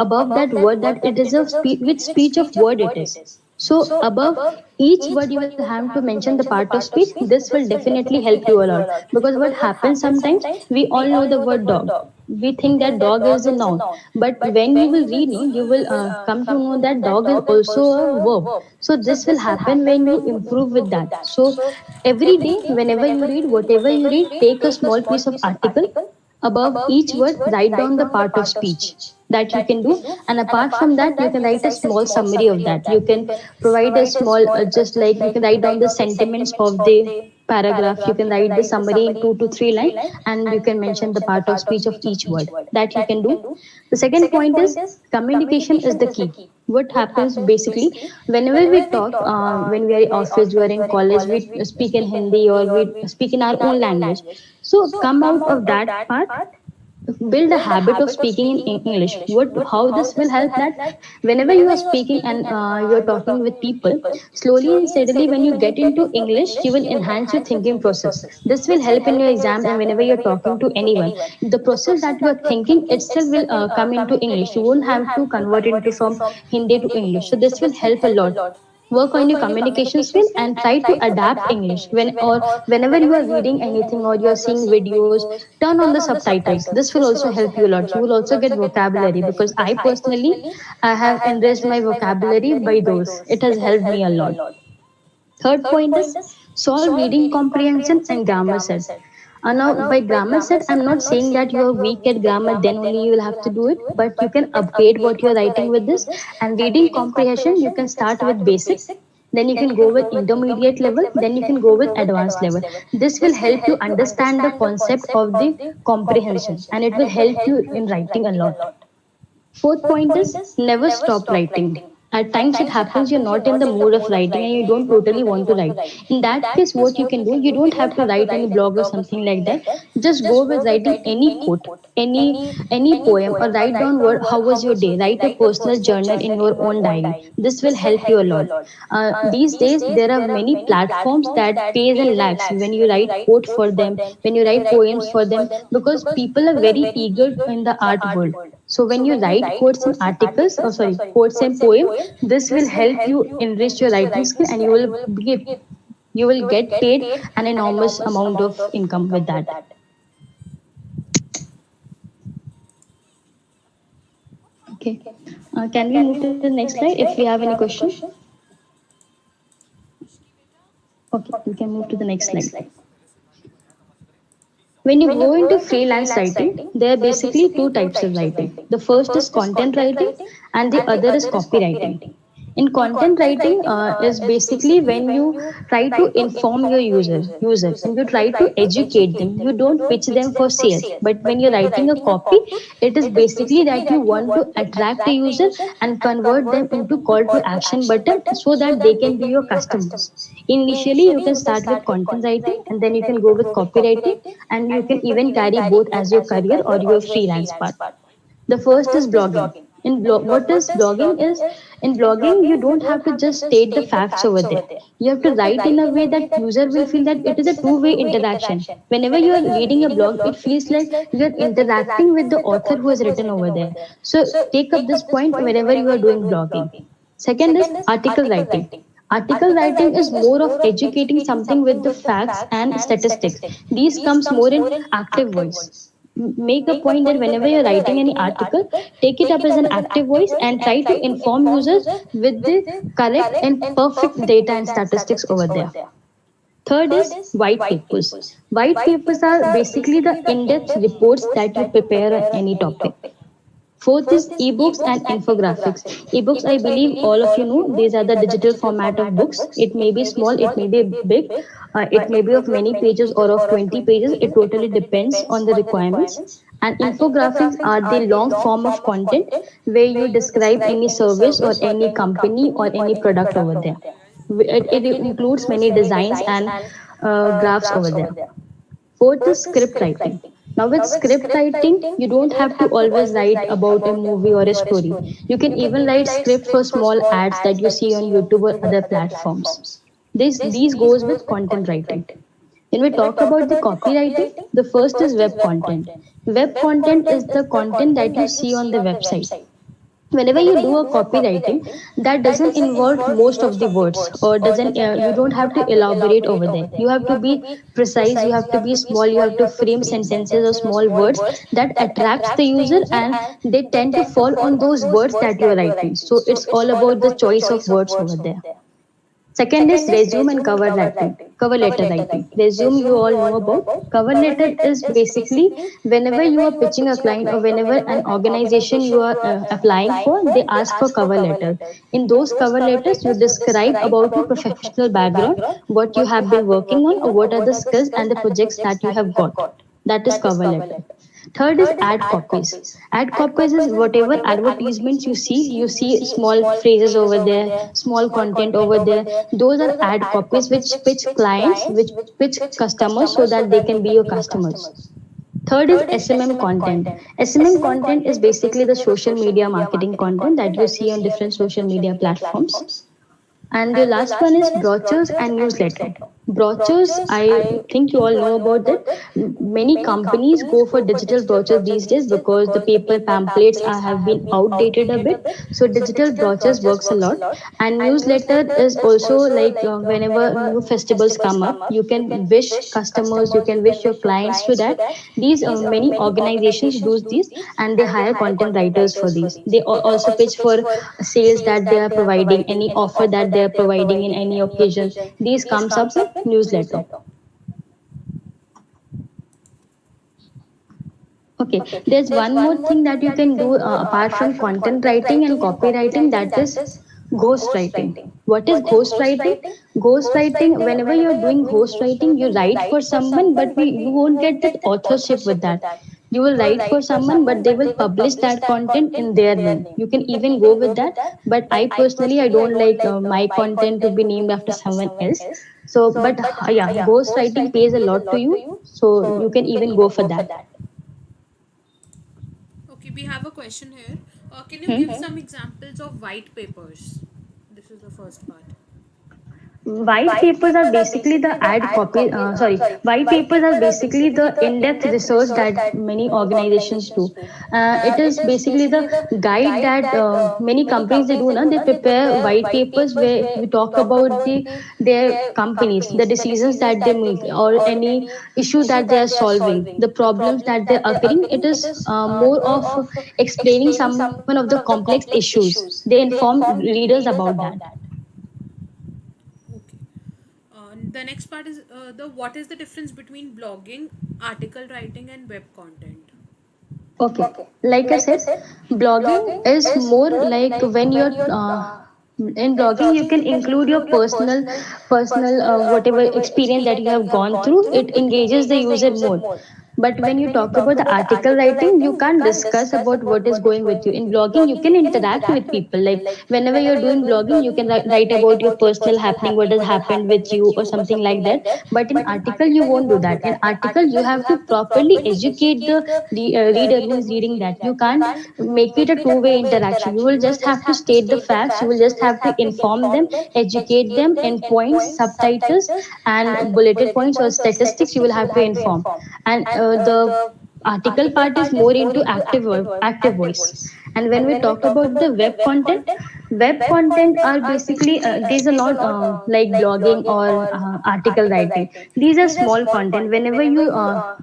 above that word that it is a which speech of word it is. So above each word you will have to mention the part of speech. This will definitely help you a lot, because what happens sometimes, we all know the word dog. We think that dog is a noun, but when you will read, no, you will come to know that dog is also a verb. So this will happen when you improve with that. So every day, whenever you read, whatever you read, take a small piece of article. Above each word, write down the part of speech that you can do, and apart from that, you can write a small summary of that. You can provide a small, just like you can write down the sentiments of the paragraph. You can write the summary in 2 to 3 lines, and you can mention the part of speech of each word that you can do. The second point is communication is the key. What happens basically, whenever we talk, when we are in office, we are in college, we speak in Hindi or we speak in our own language. So come out of that part, build a habit of speaking in English. What, how this will help, that whenever you are speaking and you are talking with people, slowly and steadily, when you get into English, you will enhance your thinking process. This will help in your exam, and whenever you're talking to anyone, the process that you are thinking itself will come into English. You won't have to convert into from Hindi to English. So this will help a lot. Work on your communication skill and try to adapt English when, or whenever you are reading anything or you are seeing videos, turn on the subtitles. This will also help you a lot. You will also get vocabulary, because I personally, I have enriched my vocabulary by those. It has helped me a lot. Third point is solve reading comprehension and grammar set. Now, by grammar set, I'm not saying that you're weak at grammar, then only you will have to do it, but you can upgrade what you're writing with this. And reading comprehension, you can start with basic, then you can go with intermediate level, then you can go with advanced level. This will help you understand the concept of the comprehension, and it will help you in writing a lot. Fourth point is never stop writing. At times it happens you're not in the mood of writing and you don't totally want to write. In that case, what you can do, you don't have to write any blog or something like that. Just go with writing any quote, any poem, or write down what, how was your day. Write a personal journal in your own diary. This will help you a lot. These days there are many platforms that pays in lakhs when you write quote for them, when you write poems for them, because people are very eager in the art world. So when you write quotes and articles, or sorry, quotes and poem, this will help you enrich your writing skill, and you will get paid an enormous amount of income with that. Okay. Can we move to the next slide if we have any question? Okay, we can move to the next slide. When you go into freelance writing, there are basically two types of writing. The first is content writing, and the other is copywriting. In content writing is basically when you try to inform your users, and you try to educate them. You don't pitch them for sales. But when you're writing a copy, it is basically that you want to attract the user and convert them into call to action button so that they can be your customers. Initially, you can start with content writing, and then you can go with copywriting, and you can even carry both as your career or your freelance part. The first is blogging. What is blogging is, in blogging you don't have to just state the facts over there. You have to write in a way that user will feel that it is a two-way interaction. Whenever you are reading a blog, it feels like you are interacting with the author who has written over there. So take up this point whenever you are doing blogging. Second is article writing. Article writing is more of educating something with the facts and statistics. These comes more in active voice. Make a point that whenever you're writing any article, take it up as an active voice and try to inform users with the correct and perfect data and statistics over there. Third is white papers. White papers are basically the in-depth reports that you prepare on any topic. Fourth is ebooks and infographics. Ebooks, I believe all of you know, these are the digital format of books. It may be small, it may be big, it may be of many pages or of 20 pages. It totally depends on the requirements. And infographics are the long form of content where you describe any service or any company or any product over there. It includes many designs and graphs over there. Fourth is script writing. Now, with script writing, you don't have to always write about a movie or a story. You can even write script for small ads that you see on YouTube or other platforms. These goes with content writing. When we talk about the copywriting, the first is web content. Web content is the content that you see on the website. Whenever you do a copywriting, that doesn't involve most of the words, or doesn't you don't have to elaborate over there. You have to be precise, you have to be small, you have to frame sentences or small words that attracts the user, and they tend to fall on those words that you are writing. So it's all about the choice of words over there. Second is resume and cover letter writing. Resume you all know about. Cover letter is basically whenever you are pitching a client or whenever an organization you are applying for, they ask for cover letter. In those cover letters, you describe about your professional background, what you have been working on, or what are the skills and the projects that you have got. That is cover letter. Third is ad copies. Ad copies is whatever advertisements you see small phrases over there, small content over there. Those are ad copies which pitch clients, which pitch customers so that they can be your customers. Third is SMM content. SMM content is basically the social media marketing content that you see on different social media platforms. And the last one is brochures and newsletter. Brochures, I think you all know about that. Many companies go for digital brochures these days because the paper pamphlets have been outdated a bit. So digital brochures works a lot. And newsletter is also like whenever new festivals come up, you can wish customers, you can wish your clients to that. These many organizations do this, and they hire content writers for these. They also pitch for sales that they are providing, any offer that they are providing in any occasions. These comes up in newsletter. Okay, there's one more thing that you can do apart from content writing and copywriting, that is ghost writing. What is ghost writing? Ghost writing, whenever you're doing ghost writing, you write for someone, but you won't get that authorship with that. You will write for someone, but they will publish that content in their name. You can even go with that. But I personally, I don't like my content to be named after someone else. So, but yeah, ghost writing pays a lot to you. So you can even go for that. Okay, we have a question here. Can you Hmm? give some examples of white papers? This is the first part. White papers are basically the ad copy. White papers are basically the in-depth research that many organizations do. It is basically the guide that many companies they do. Na, they prepare white papers where we talk about their companies, the decisions that they make, or any issue that they are solving, the problems that they're occurring. It is more of explaining some one of the complex issues. They inform readers about that. Okay. The next part is the what is the difference between blogging, article writing, and web content? Okay, like I said, blogging is more like when you're in blogging, you can include your personal whatever experience that you have gone through. It engages the user more. But when you talk about the article writing, you can't discuss about what is going with you. In blogging, you can interact with people. Like whenever you're doing blogging, you can write about your personal happening, what has happened with you, or something like that. But in article, you won't do that. In article, you have to properly educate the reader who is reading that. You can't make it a two-way interaction. You will just have to state the facts. You will just have to inform them, educate them in points, subtitles, and bulleted points or statistics. You will have to inform, and the article part is more into active voice. And when we talk about the web content are basically these are not like blogging or article writing. These are small content. Whenever you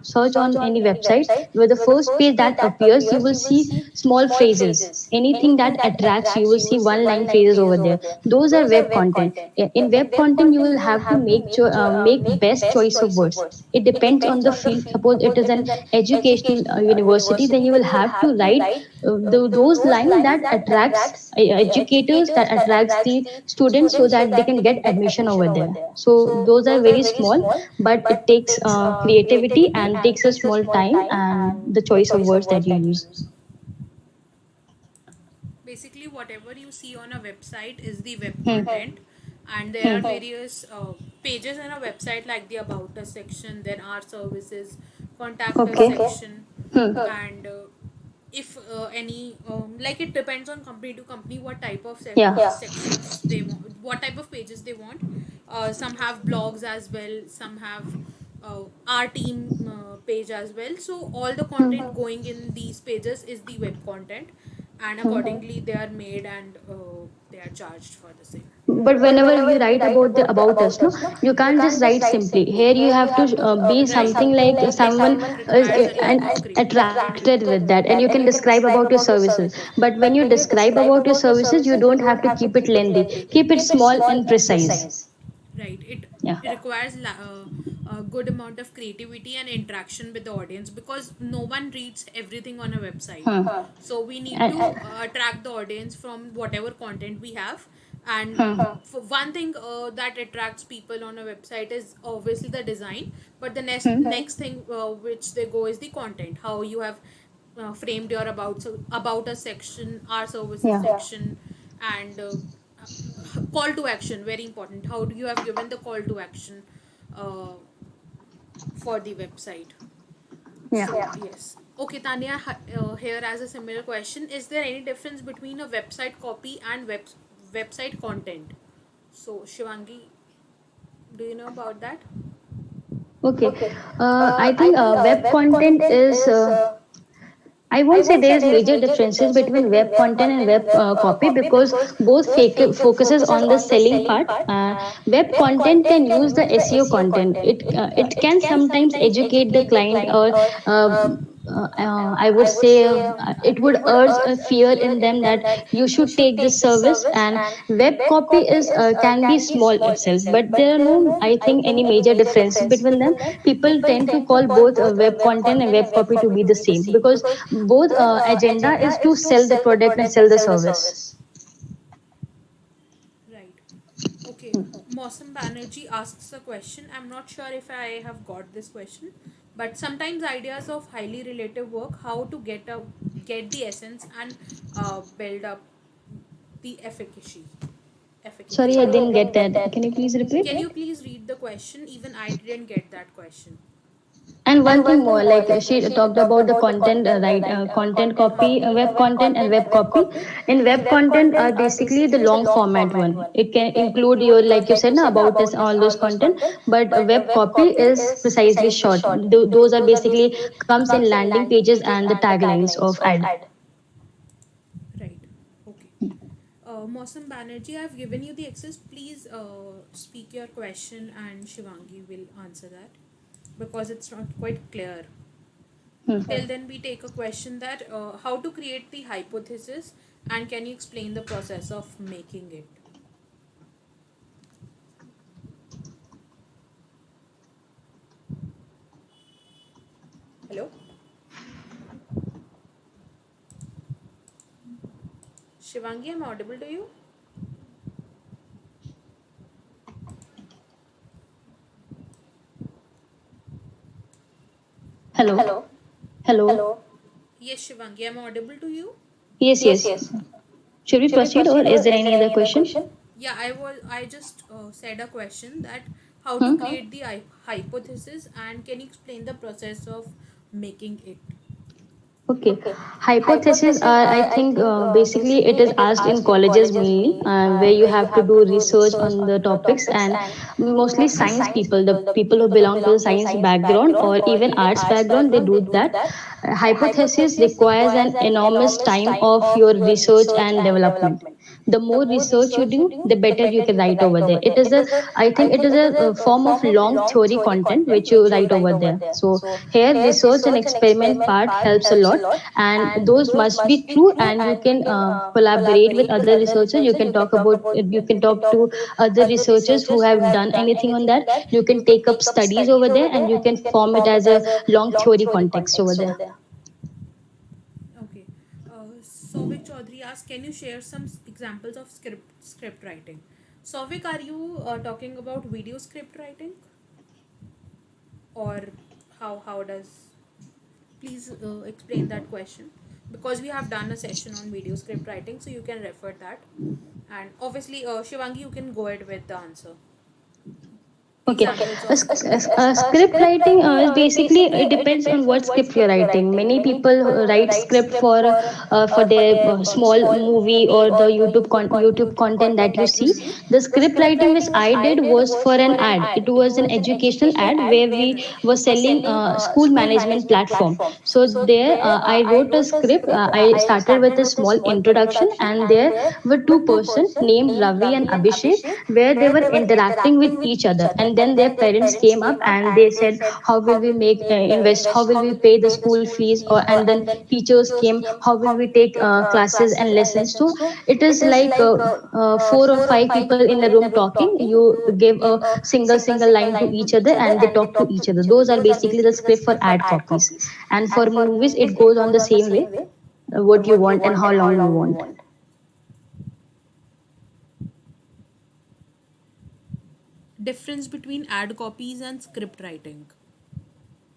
search on any website, where the first page that appears, you will see small phrases, anything that attracts you will see one line phrases over there. Those are web content. In web content, you will have to make best choice of words. It depends on the field. Suppose it is an educational university, then you will have to write those lines that attracts educators, that attracts the students so that they can get admission over there. So those are very small, but it takes creativity and takes a small time and the choice of words that you use. Basically, whatever you see on a website is the web Hmm. content, and there are Hmm. various pages in a website like the about us section, then our services, contact us Okay. section, Hmm. and if any like it depends on company to company what type of Yeah. sections they want, what type of pages they want. Some have blogs as well, some have our team page as well. So all the content going in these pages is the web content, and Hmm. accordingly they are made, and they are charged for the same. But whenever you write about the about us, no, you can't just write simply. Here you have to be Right. something like It someone is requires a lot of creativity. attracted with that, and you can describe about your services. But when you describe about your services, you don't have to keep it lengthy. Keep it small and precise. Right. Yeah. It requires a good amount of creativity and interaction with the audience, because no one reads everything on a website. Hmm. So we need And, to attract the audience from whatever content we have. And hmm. for one thing that attracts people on a website is obviously the design, but the Hmm. next thing which they go is the content, how you have framed your about a section, our services Yeah. section, and call to action, very important, how do you have given the call to action uh, for the website. Yeah. So yes, okay, Tanya, here as a similar question, is there any difference between a website copy and website content? So Shivangi, do you know about that? Okay. I think web content is. I won't say there is major differences between web content and web copy because both focuses on the selling part. Web content can use the SEO content. It can sometimes educate the client or uh, I would say it would urge a fear in them that you should take this service. And web copy is can be small itself, but there are no, I think, any major differences between them. People tend to call both web content and web copy to be the same because both agenda is to sell the product and sell the service. Right. Okay. Mosam Banerjee asks a question. I'm not sure if I have got this question, but sometimes ideas of highly relative work, how to get the essence and build up the efficacy. Sorry, Efficacy. I didn't get that. Can you please repeat? Can you please read the question? Even I didn't get that question. And one thing more, like she talked about the content, right? Content copy, web content, and web copy. In web content are basically the long format one. It can include your, like you said, na, about this, all those content. But web copy is precisely short. Those are basically comes in landing pages and the taglines of ad. Right. Okay. Mosam Banerjee, I've given you the access. Please speak your question, and Shivangi will answer that because it's not quite clear. Hmm. Till then, we take a question that how to create the hypothesis, and can you explain the process of making it? Hello, Shivangi, I'm audible to you. Hello. Hello. Yes, Shivangi, I'm audible to you. Yes, yes. Should we proceed or is there any other question? Yeah, I just said a question that how to Hmm? create the hypothesis, and can you explain the process of making it? Okay. Hypotheses are, I think, basically it is asked in colleges mainly, where you have to do research on the topics, and mostly science people, the people who belong to the science background or even arts background, they do that. Hypothesis requires an enormous time of your research and development. The more research you do, the better you can write over there. It is a, I think, it is a form of long theory content which you write over there. So here, research and experiment part helps a lot, and those must be true. And you can collaborate with other researchers. You can talk about, you can talk to other researchers who have done anything on that. You can take up studies over there, and you can form it as a long theory context over there. Okay. Sovik Chaudhary asks, can you share some examples of script writing? Sovik, are you talking about video script writing, or how does? Please explain that question, because we have done a session on video script writing, so you can refer that. And obviously, Shivangi, you can go ahead with the answer. Okay, examples of script writing. script writing is basically it depends on what script you're writing. Many people write script for their small movie or the YouTube content that you see. The script writing which I did was for an ad. It was an educational ad where we were selling school management platform. So there I wrote a script. I started with a small introduction, and there were two persons named Ravi and Abhishek where they were interacting with each other, and then their parents came up and they said, how will we make invest, how will we pay the school fees, or and then teachers came, how will we take classes and lessons. So it is like four or five people in a room talking. You give a single line to each other and they talk to each other. Those are basically the script for ad copies. And for movies it goes on the same way, what you want and how long you want. Difference between ad copies and script writing.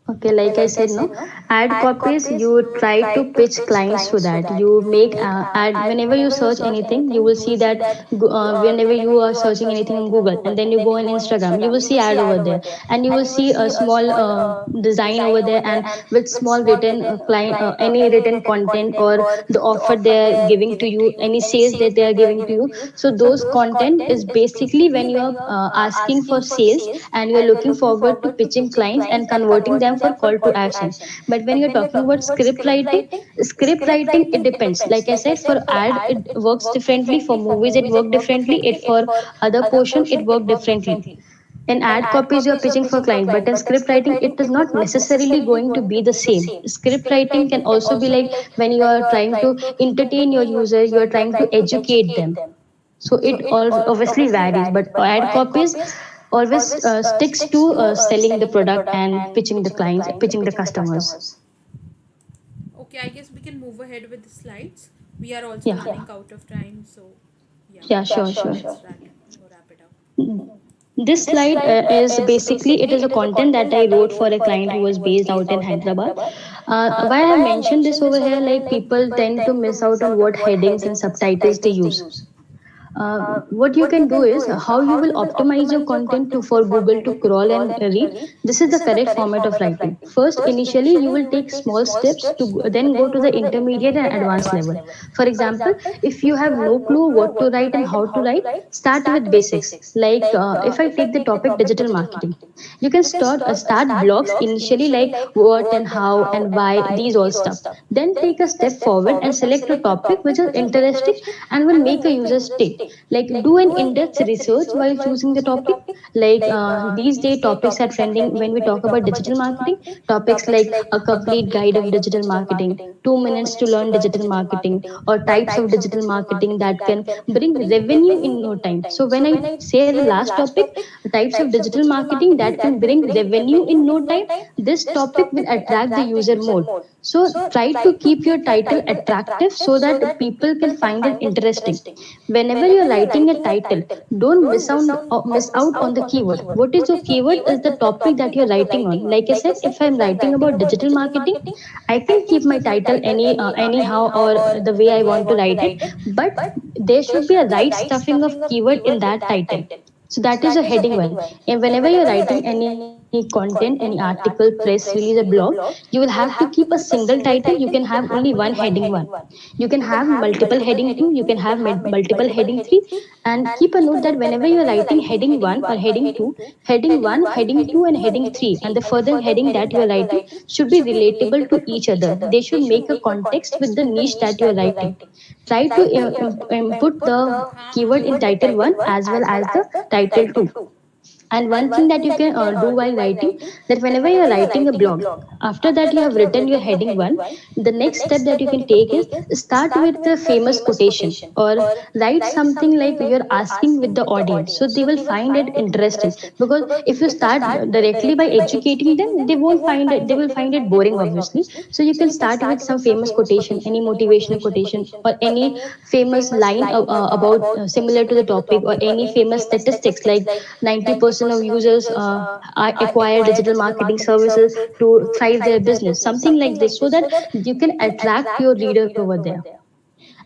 Okay, like I said, no, ad copies, you try to pitch clients to that. You make ad whenever you search anything, you will see that whenever you are searching anything on Google and then you go on Instagram, you will see ad over there, and you will see a small design over there, and with small written client, any written content or the offer they are giving to you, any sales that they are giving to you. So those content is basically when you are asking for sales and you are looking forward to pitching clients and converting them for call to action. But when you're talking about script writing it depends. Like I said, for ad it works differently, for movies it works differently, it for other portion it works differently. In ad copies you're pitching for client, but in script writing it is not necessarily going to be the same. Script writing can also be like when you are trying to entertain your user, you are trying to educate them. So it all obviously varies, but ad copies always sticks to selling the product and pitching the clients, pitching the customers. Okay, I guess we can move ahead with the slides. We are also Yeah, running out of time, so yeah, yeah, sure. wrap it up. This slide is basically it is a content that I wrote for a client who was based out in Hyderabad. Why I have mentioned this over here, like people tend to miss out on what headings and subtitles they use. What you can do is how you will optimize your content to for Google to crawl and read. This is the correct format of writing. First, initially you will take small steps to then go to the intermediate and advanced level. For example, if you have no clue what to write and how to write, start with basics. Like if I take the topic digital marketing, you can start blogs initially, like what and how and why, these all stuff. Then take a step forward and select a topic which is interesting and will make a user stay. Like do an in-depth research while choosing the topic. Like these day topics are trending when we talk about digital marketing. Topics like a complete guide of digital marketing, 2 minutes to learn digital marketing, or types of digital marketing that can bring revenue in no time. So when I say the last topic, types of digital marketing that can bring revenue in no time, this topic will attract the user more. So try to keep your title attractive so that people can find it interesting. Whenever you're writing a title, don't miss out on the keyword. What is your keyword is the topic that you're writing on. Like I said, if I'm writing about digital marketing, I can keep my title anyhow or the way I want to write it, but there should be a right stuffing of keyword in that title. So that is a heading one. And whenever you're writing any content, any article, press release, a blog, you will have to keep a single title. You can have only one heading one. You can have multiple heading two. You can have multiple heading three. And keep a note that whenever you're writing heading one or heading one, heading two, and heading three, and the further heading that you're writing should be relatable to each other. They should make a context with the niche that you're writing. Try to input the keyword in title 1 as well as the title 2. And one thing that you can do while writing, that whenever you're writing a blog, after that you have written your heading 1, the next step that you can take is start with the famous quotation or write something like you're asking with the audience, so they will find it interesting. Because if you start directly by educating them, they won't find it, they will find it boring obviously. So you can start with some famous quotation, any motivational quotation, or any famous line about similar to the topic, or any famous statistics like 90% of users acquire digital marketing services to thrive their business, something like this, so that you can attract your reader over there.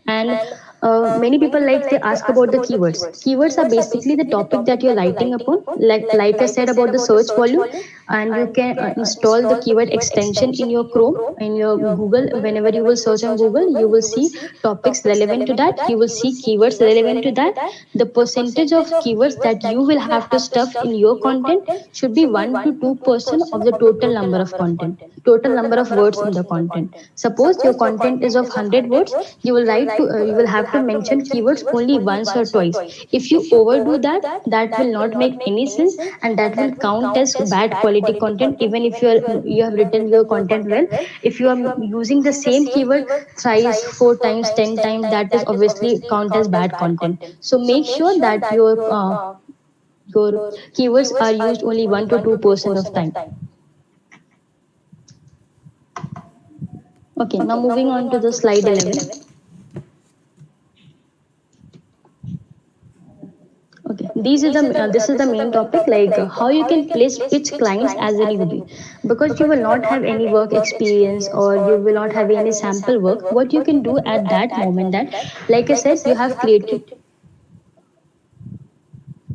And Many people like they ask about the keywords. Keywords are basically the topic that you're writing upon. Like I said about the search volume, and you can install the keyword extension in your Chrome, in your Google. Whenever you will search on Google, you will see topics relevant to that. You will see keywords relevant to that. The percentage of keywords that you will have to stuff in your content should be 1 to 2% of the total number of content, total number of words in the content. Suppose your content is of 100 words, you will have to mention keywords only once or twice. If you overdo that, that will not make any sense, and that will count as bad quality content. Even if you have written your content well, if you are using the same keyword thrice, 4 times, 10 times, that is obviously count as bad content. So make sure that your keywords are used only 1 to 2% of time. Okay, now moving on to the slide 11. Okay, this is the main topic, like how you can pitch clients as a newbie, because you will not have any work experience or you will not have any sample work. What you can do at that moment, that, like I said,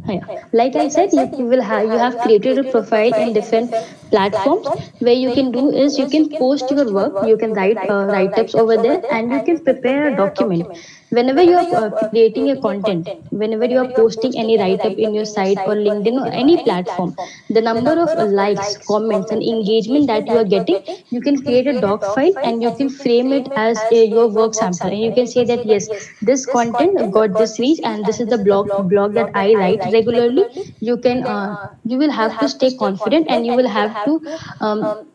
yeah. Like I said, you have created a profile in different platforms. Where you can do is you can post your work, you can write write ups over there, and you can prepare a document. Whenever you are creating a content, whenever you are posting any write up in your site or LinkedIn or any platform, the number of likes, comments, and engagement that you are getting, you can create a doc file and you can frame it as your work sample, and you can say that yes, this content got this reach, and this is the blog that I write regularly. You can you will have to stay confident, and you will have to um,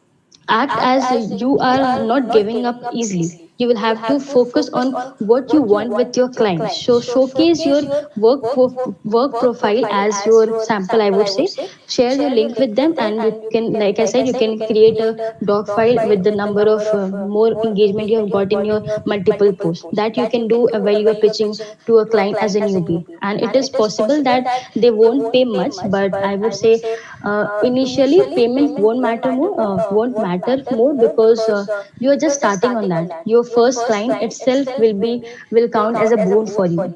act as you are not giving up easily. You will have to focus on what you want with your clients. So showcase your work profile as your sample, I would say. Share your link with them, and you can, like I said, you can create a doc file with the number of more engagement you have got in your multiple posts. That you can do while you are pitching to a client as a newbie. And it is possible that they won't pay much, but I would say initially payment won't matter more, because you are just starting on that. Your first client itself will count as a boon for you.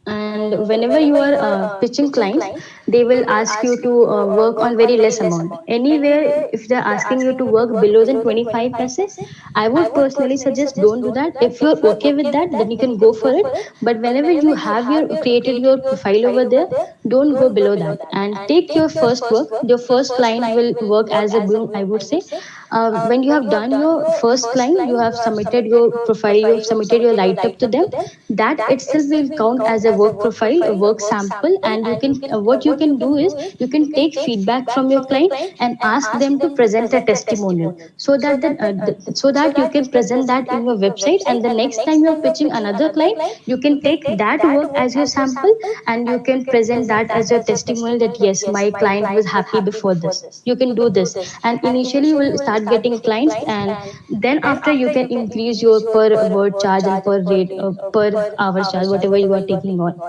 And whenever you are pitching clients, they will ask you to work on very less amount. Anywhere, if they're asking you to work below than 25 paise, I would personally suggest don't do that. If you're okay with that, then you can go for it. But whenever you have your created your profile over there, don't go below that, and take your first work. Your first client will work as a boon, I would say. When you have done your first client, you have submitted your profile, you have submitted your write up to them, that itself will count as a work profile, a work sample. And you can what you can do is you can take feedback from your client and ask them to present a testimonial, so that so that you can present that in your website, and the next time you're pitching another client, you can take that work as your sample, and you can present that as your testimonial, that yes, my client was happy before this. You can do this, and initially you will start getting clients, and then after you can increase your per word charge and per rate, per hour charge, whatever you are taking on.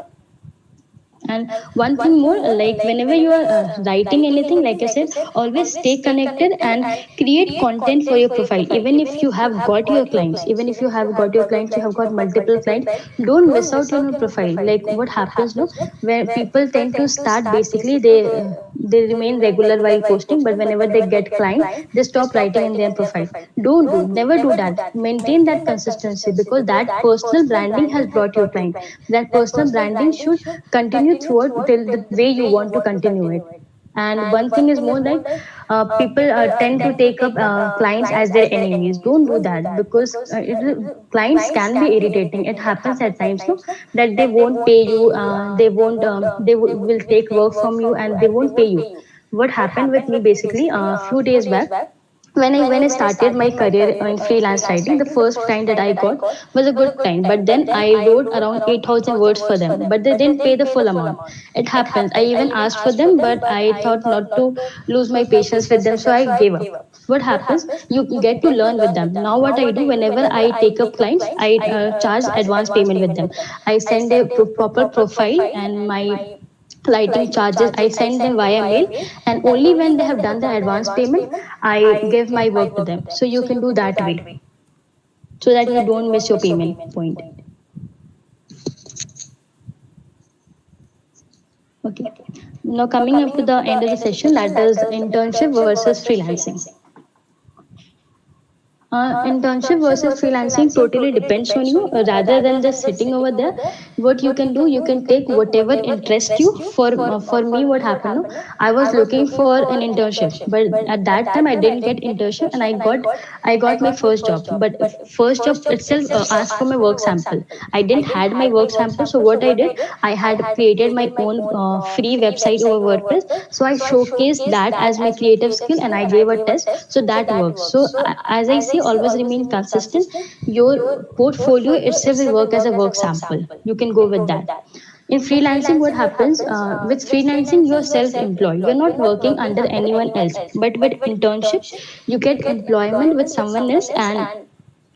And one thing more, like whenever you are writing anything, like I said, always stay connected and create content for your profile. Even if you have got your clients, even if you have got your clients, you have got multiple clients, don't miss out on your profile. Like what happens, no, where people tend to start, basically they remain regular while posting, but whenever they get client, they stop writing in their profile. Never do that. Maintain that consistency, because that personal branding has brought you client. That personal branding should continue throughout till the way you want to continue it. And one thing is more, like people tend to take up clients as their enemies. Don't do that, because clients can be irritating. It happens at times, no, that they won't pay you, will take work from you and they won't pay you. What happened with me, basically, a few days back, when I started my career in freelance writing, the first client that I got was a good client, but then I wrote around 8,000 words for them, but they didn't pay the full amount. It happens. I even asked for them, but I thought not to lose my patience with them, so I gave up. What happens? You get to learn with them. Now, what I do, whenever I take up clients, I charge advance payment with them. I send a proper profile and my writing charges, I send them via mail, and only when they have done the advance payment, I give my work to them. So you can do that way, so that you don't miss your payment point. Okay. Now coming up to the end of the session, that is internship versus freelancing. Internship versus freelancing totally depends on you. Rather than just sitting over there, what you can do, you can take whatever interests you. For me, what happened? No, I was looking for an internship, but at that time I didn't get internship, and I got my first job. But first job itself asked for my work sample. I didn't had my work sample, so what I did, I had created my own free website over WordPress. So I showcased that as my creative skill, and I gave a test. So that works. So as I say, always remain consistent. Your portfolio itself will work as a work sample. You can go with that. In freelancing, what happens with freelancing, you're self-employed. You're not working under anyone else. But with internship, you get employment with someone else, and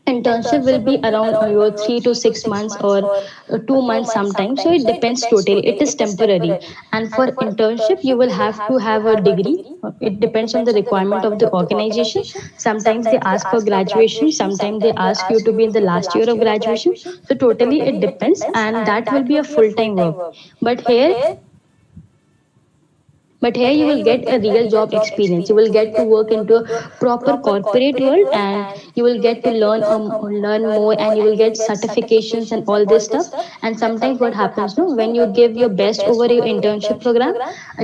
internship will be around your 3 to 6 months or 2 months sometimes. So it depends totally. It is temporary. And for internship, you will have to have a degree. It depends on the requirement of the organization. Sometimes they ask for graduation, sometimes they ask you to be in the last year of graduation. So totally it depends, and that will be a full-time work. But here but here you will get a real job experience. You will get to work into a proper corporate world, and you will get to learn more, and you will get certifications and all this stuff. And sometimes what happens, no, when you give your best over your internship program,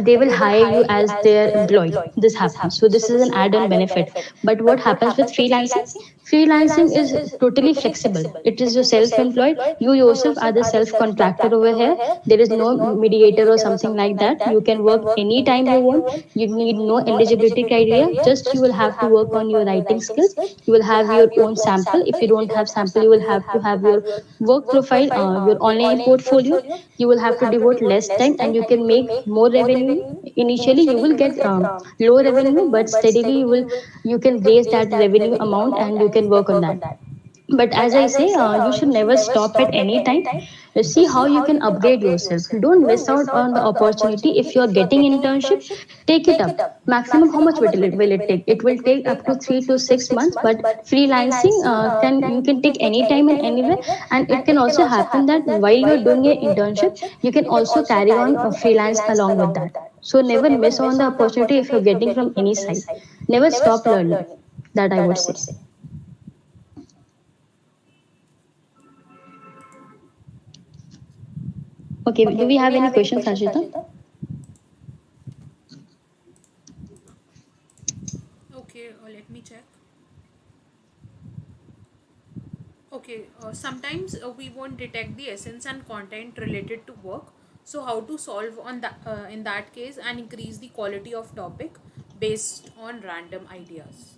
they will hire you as their employee. This happens. So this is an add-on benefit. But what happens with freelancing? Freelancing is totally flexible. It is your self-employed. You yourself are the self-contractor over here. There is no mediator or something like that. You can work anytime you want. You need no eligibility criteria. Just you will have to work on your writing skills. You will have your own sample. If you don't have sample, you will have to have your work profile, your online portfolio. You will have to devote less time, and you can make more revenue. Initially you will get low revenue, but steadily you can raise that revenue amount, and you can work on that. But as I say, you should never stop at any time. See how you can upgrade yourself. Don't miss out on the opportunity. If you're getting internship, take it up. Maximum how much will it take? It will take up to 3 to 6 months. But freelancing, can you can take any time and anywhere. And it can also happen that while you're doing your internship, you can also carry on a freelance along with that. So never miss on the opportunity if you're getting from any side. Never stop learning. That I would say. Okay, do we have any questions, Sanjita? Okay, let me check. Okay, sometimes we won't detect the essence and content related to work. So how to solve on that in that case and increase the quality of topic based on random ideas.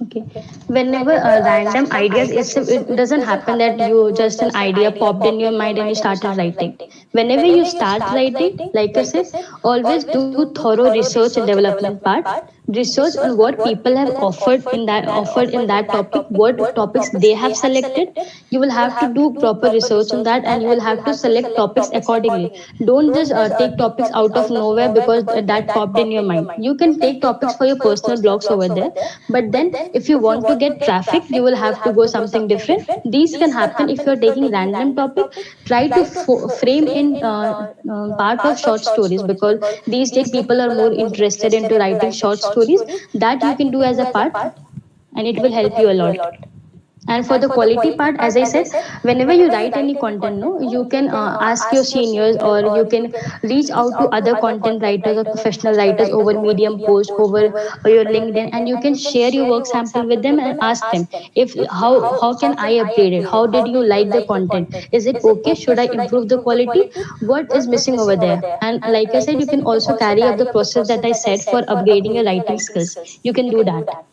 Okay. Whenever random ideas, it doesn't happen that you just an idea popped in your mind and you started writing. Whenever you start writing, like I said, always do thorough research and development part. Research on what people have offered in that topic, what topics they have selected. You will have to do proper research on that, and you will have to select topics accordingly. Don't just take topics out of nowhere because that popped in your mind. You can take topics for your personal blogs over there, but then if you want to get traffic, you will have to go something different. These can happen if you're taking random topic. Try to frame in part of short stories, because these days people are more interested into writing short stories. That you can do as a part, and it will help you a lot. And for the quality part, as I said, whenever you write any content, no, you can ask your seniors, or you can reach out to other content writers or professional writers over Medium post, over your LinkedIn, and you can share your work sample with them and ask them if how can I upgrade it, how did you like the content, is it okay, should I improve the quality, what is missing over there. And like I said, you can also carry up the process that I said for upgrading your writing skills. You can do that.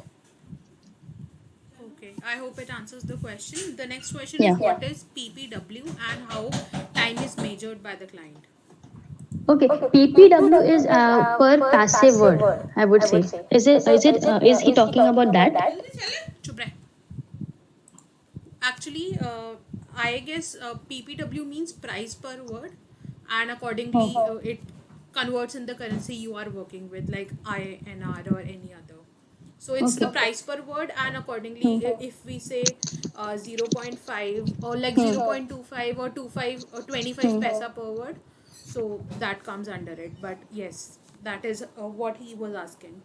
Okay, I hope it answers the question. The next question is, Yeah. what is PPW and how time is measured by the client? Okay, PPW is per passive word, I would say. Is he talking about that? चुप रहे. Actually, I guess PPW means price per word, and accordingly, Oh, it converts in the currency you are working with, like INR or any other. So it's the okay. price per word, and accordingly, Hmm. if we say 0.5 or like Hmm. 0.25 or 25 or 25 Hmm. paisa per word, So that comes under it. But yes, that is what he was asking.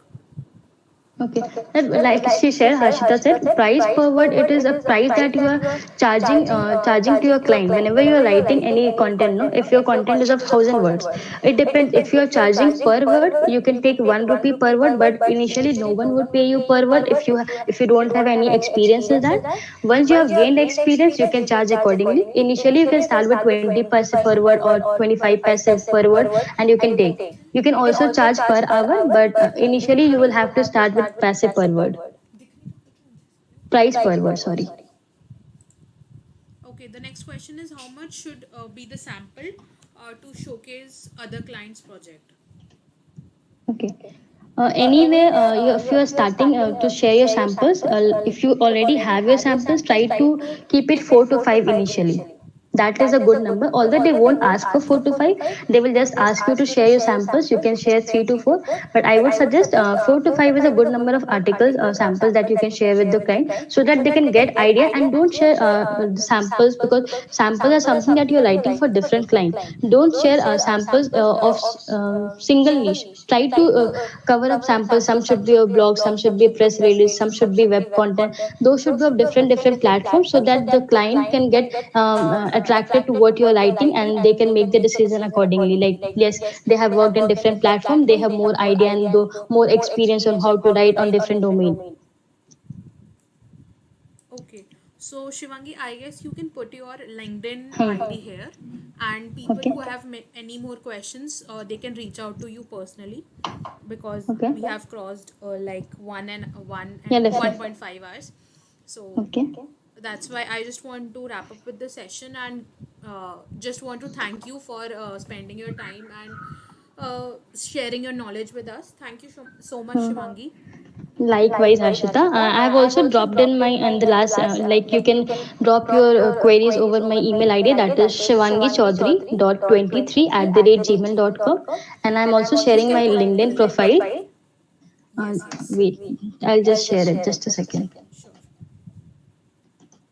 Okay. Like she said, Harshita said, price per word, it is a price that you are charging to your client whenever you are writing any content. No, if your content is of 1,000 words, it depends. If you are charging per word, you can take 1 rupee per word, but initially no one would pay you per word if you don't have any experience in that. Once you have gained experience, you can charge accordingly. Initially, you can start with 20 paise per word or 25 paise per word, and you can take. You can also charge per hour, but initially you will have to start with passive per word. Price per word, sorry. Okay, the next question is how much should be the sample to showcase other clients' project? Okay. If you are starting to share your samples, if you already have your samples, try to keep it 4 to 5 initially. That is a good number. Although they won't ask for 4 to 5, they will just ask you to share your samples. You can share 3 to 4, but I would suggest 4 to 5 is a good number of articles samples that you can share with the client, so that they can get idea. And don't share the samples, because samples are something that you're writing for different client. Don't share samples of single niche. Try to cover up samples. Some should be a blog, some should be press release, some should be web content. Those should be of different platforms, so that the client can get attracted to what you're writing, and they can make the decision accordingly. Like, yes, they have worked in different platform, they have more idea and more experience on how to write on different domain. Okay, so Shivangi, I guess you can put your LinkedIn Hmm. ID here, and people Okay. who have any more questions, they can reach out to you personally, because Okay. we have crossed like one Yeah, and definitely. 1.5 hours. So Okay. that's why I just want to wrap up with the session, and just want to thank you for spending your time and sharing your knowledge with us. Thank you so much, Hmm. Shivangi. Likewise, Harshita. I've also dropped in my and the last like you can drop your queries over my email ID, that is shivangichaudhary.23@gmail.com, and I'm also You sharing can my put. LinkedIn profile. Yes, yes. Wait, I'll just share it. Just a second. Sure.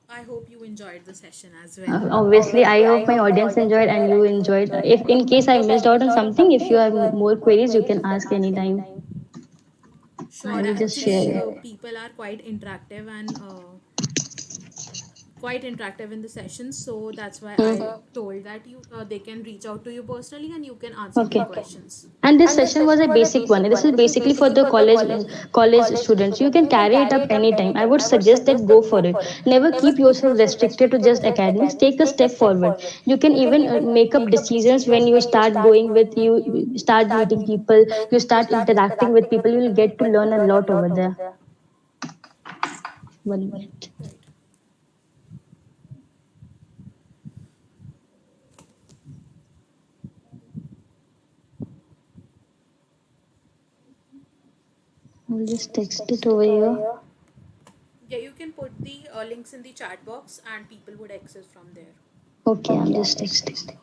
I hope you enjoyed the session as well. Obviously, I hope my audience enjoyed and you enjoyed. If in case I missed out on something, if you have more queries, you can ask anytime. I Sure, will just share actually, it. people are quite interactive in the sessions, so that's why I Hmm. told that you they can reach out to you personally and you can answer their Okay. questions. And this session was a basic one. This is basically for the college students. You can carry it up anytime. I would suggest that go for it. Never keep yourself restricted to just academics. Take a step forward. You can even make up decisions when you start going with you start meeting people. You start interacting with people. You will get to learn a lot over there. 1 minute. Right. I'll just text it over here. Yeah, you can put the links in the chat box and people would access from there. Okay, I'm just texting.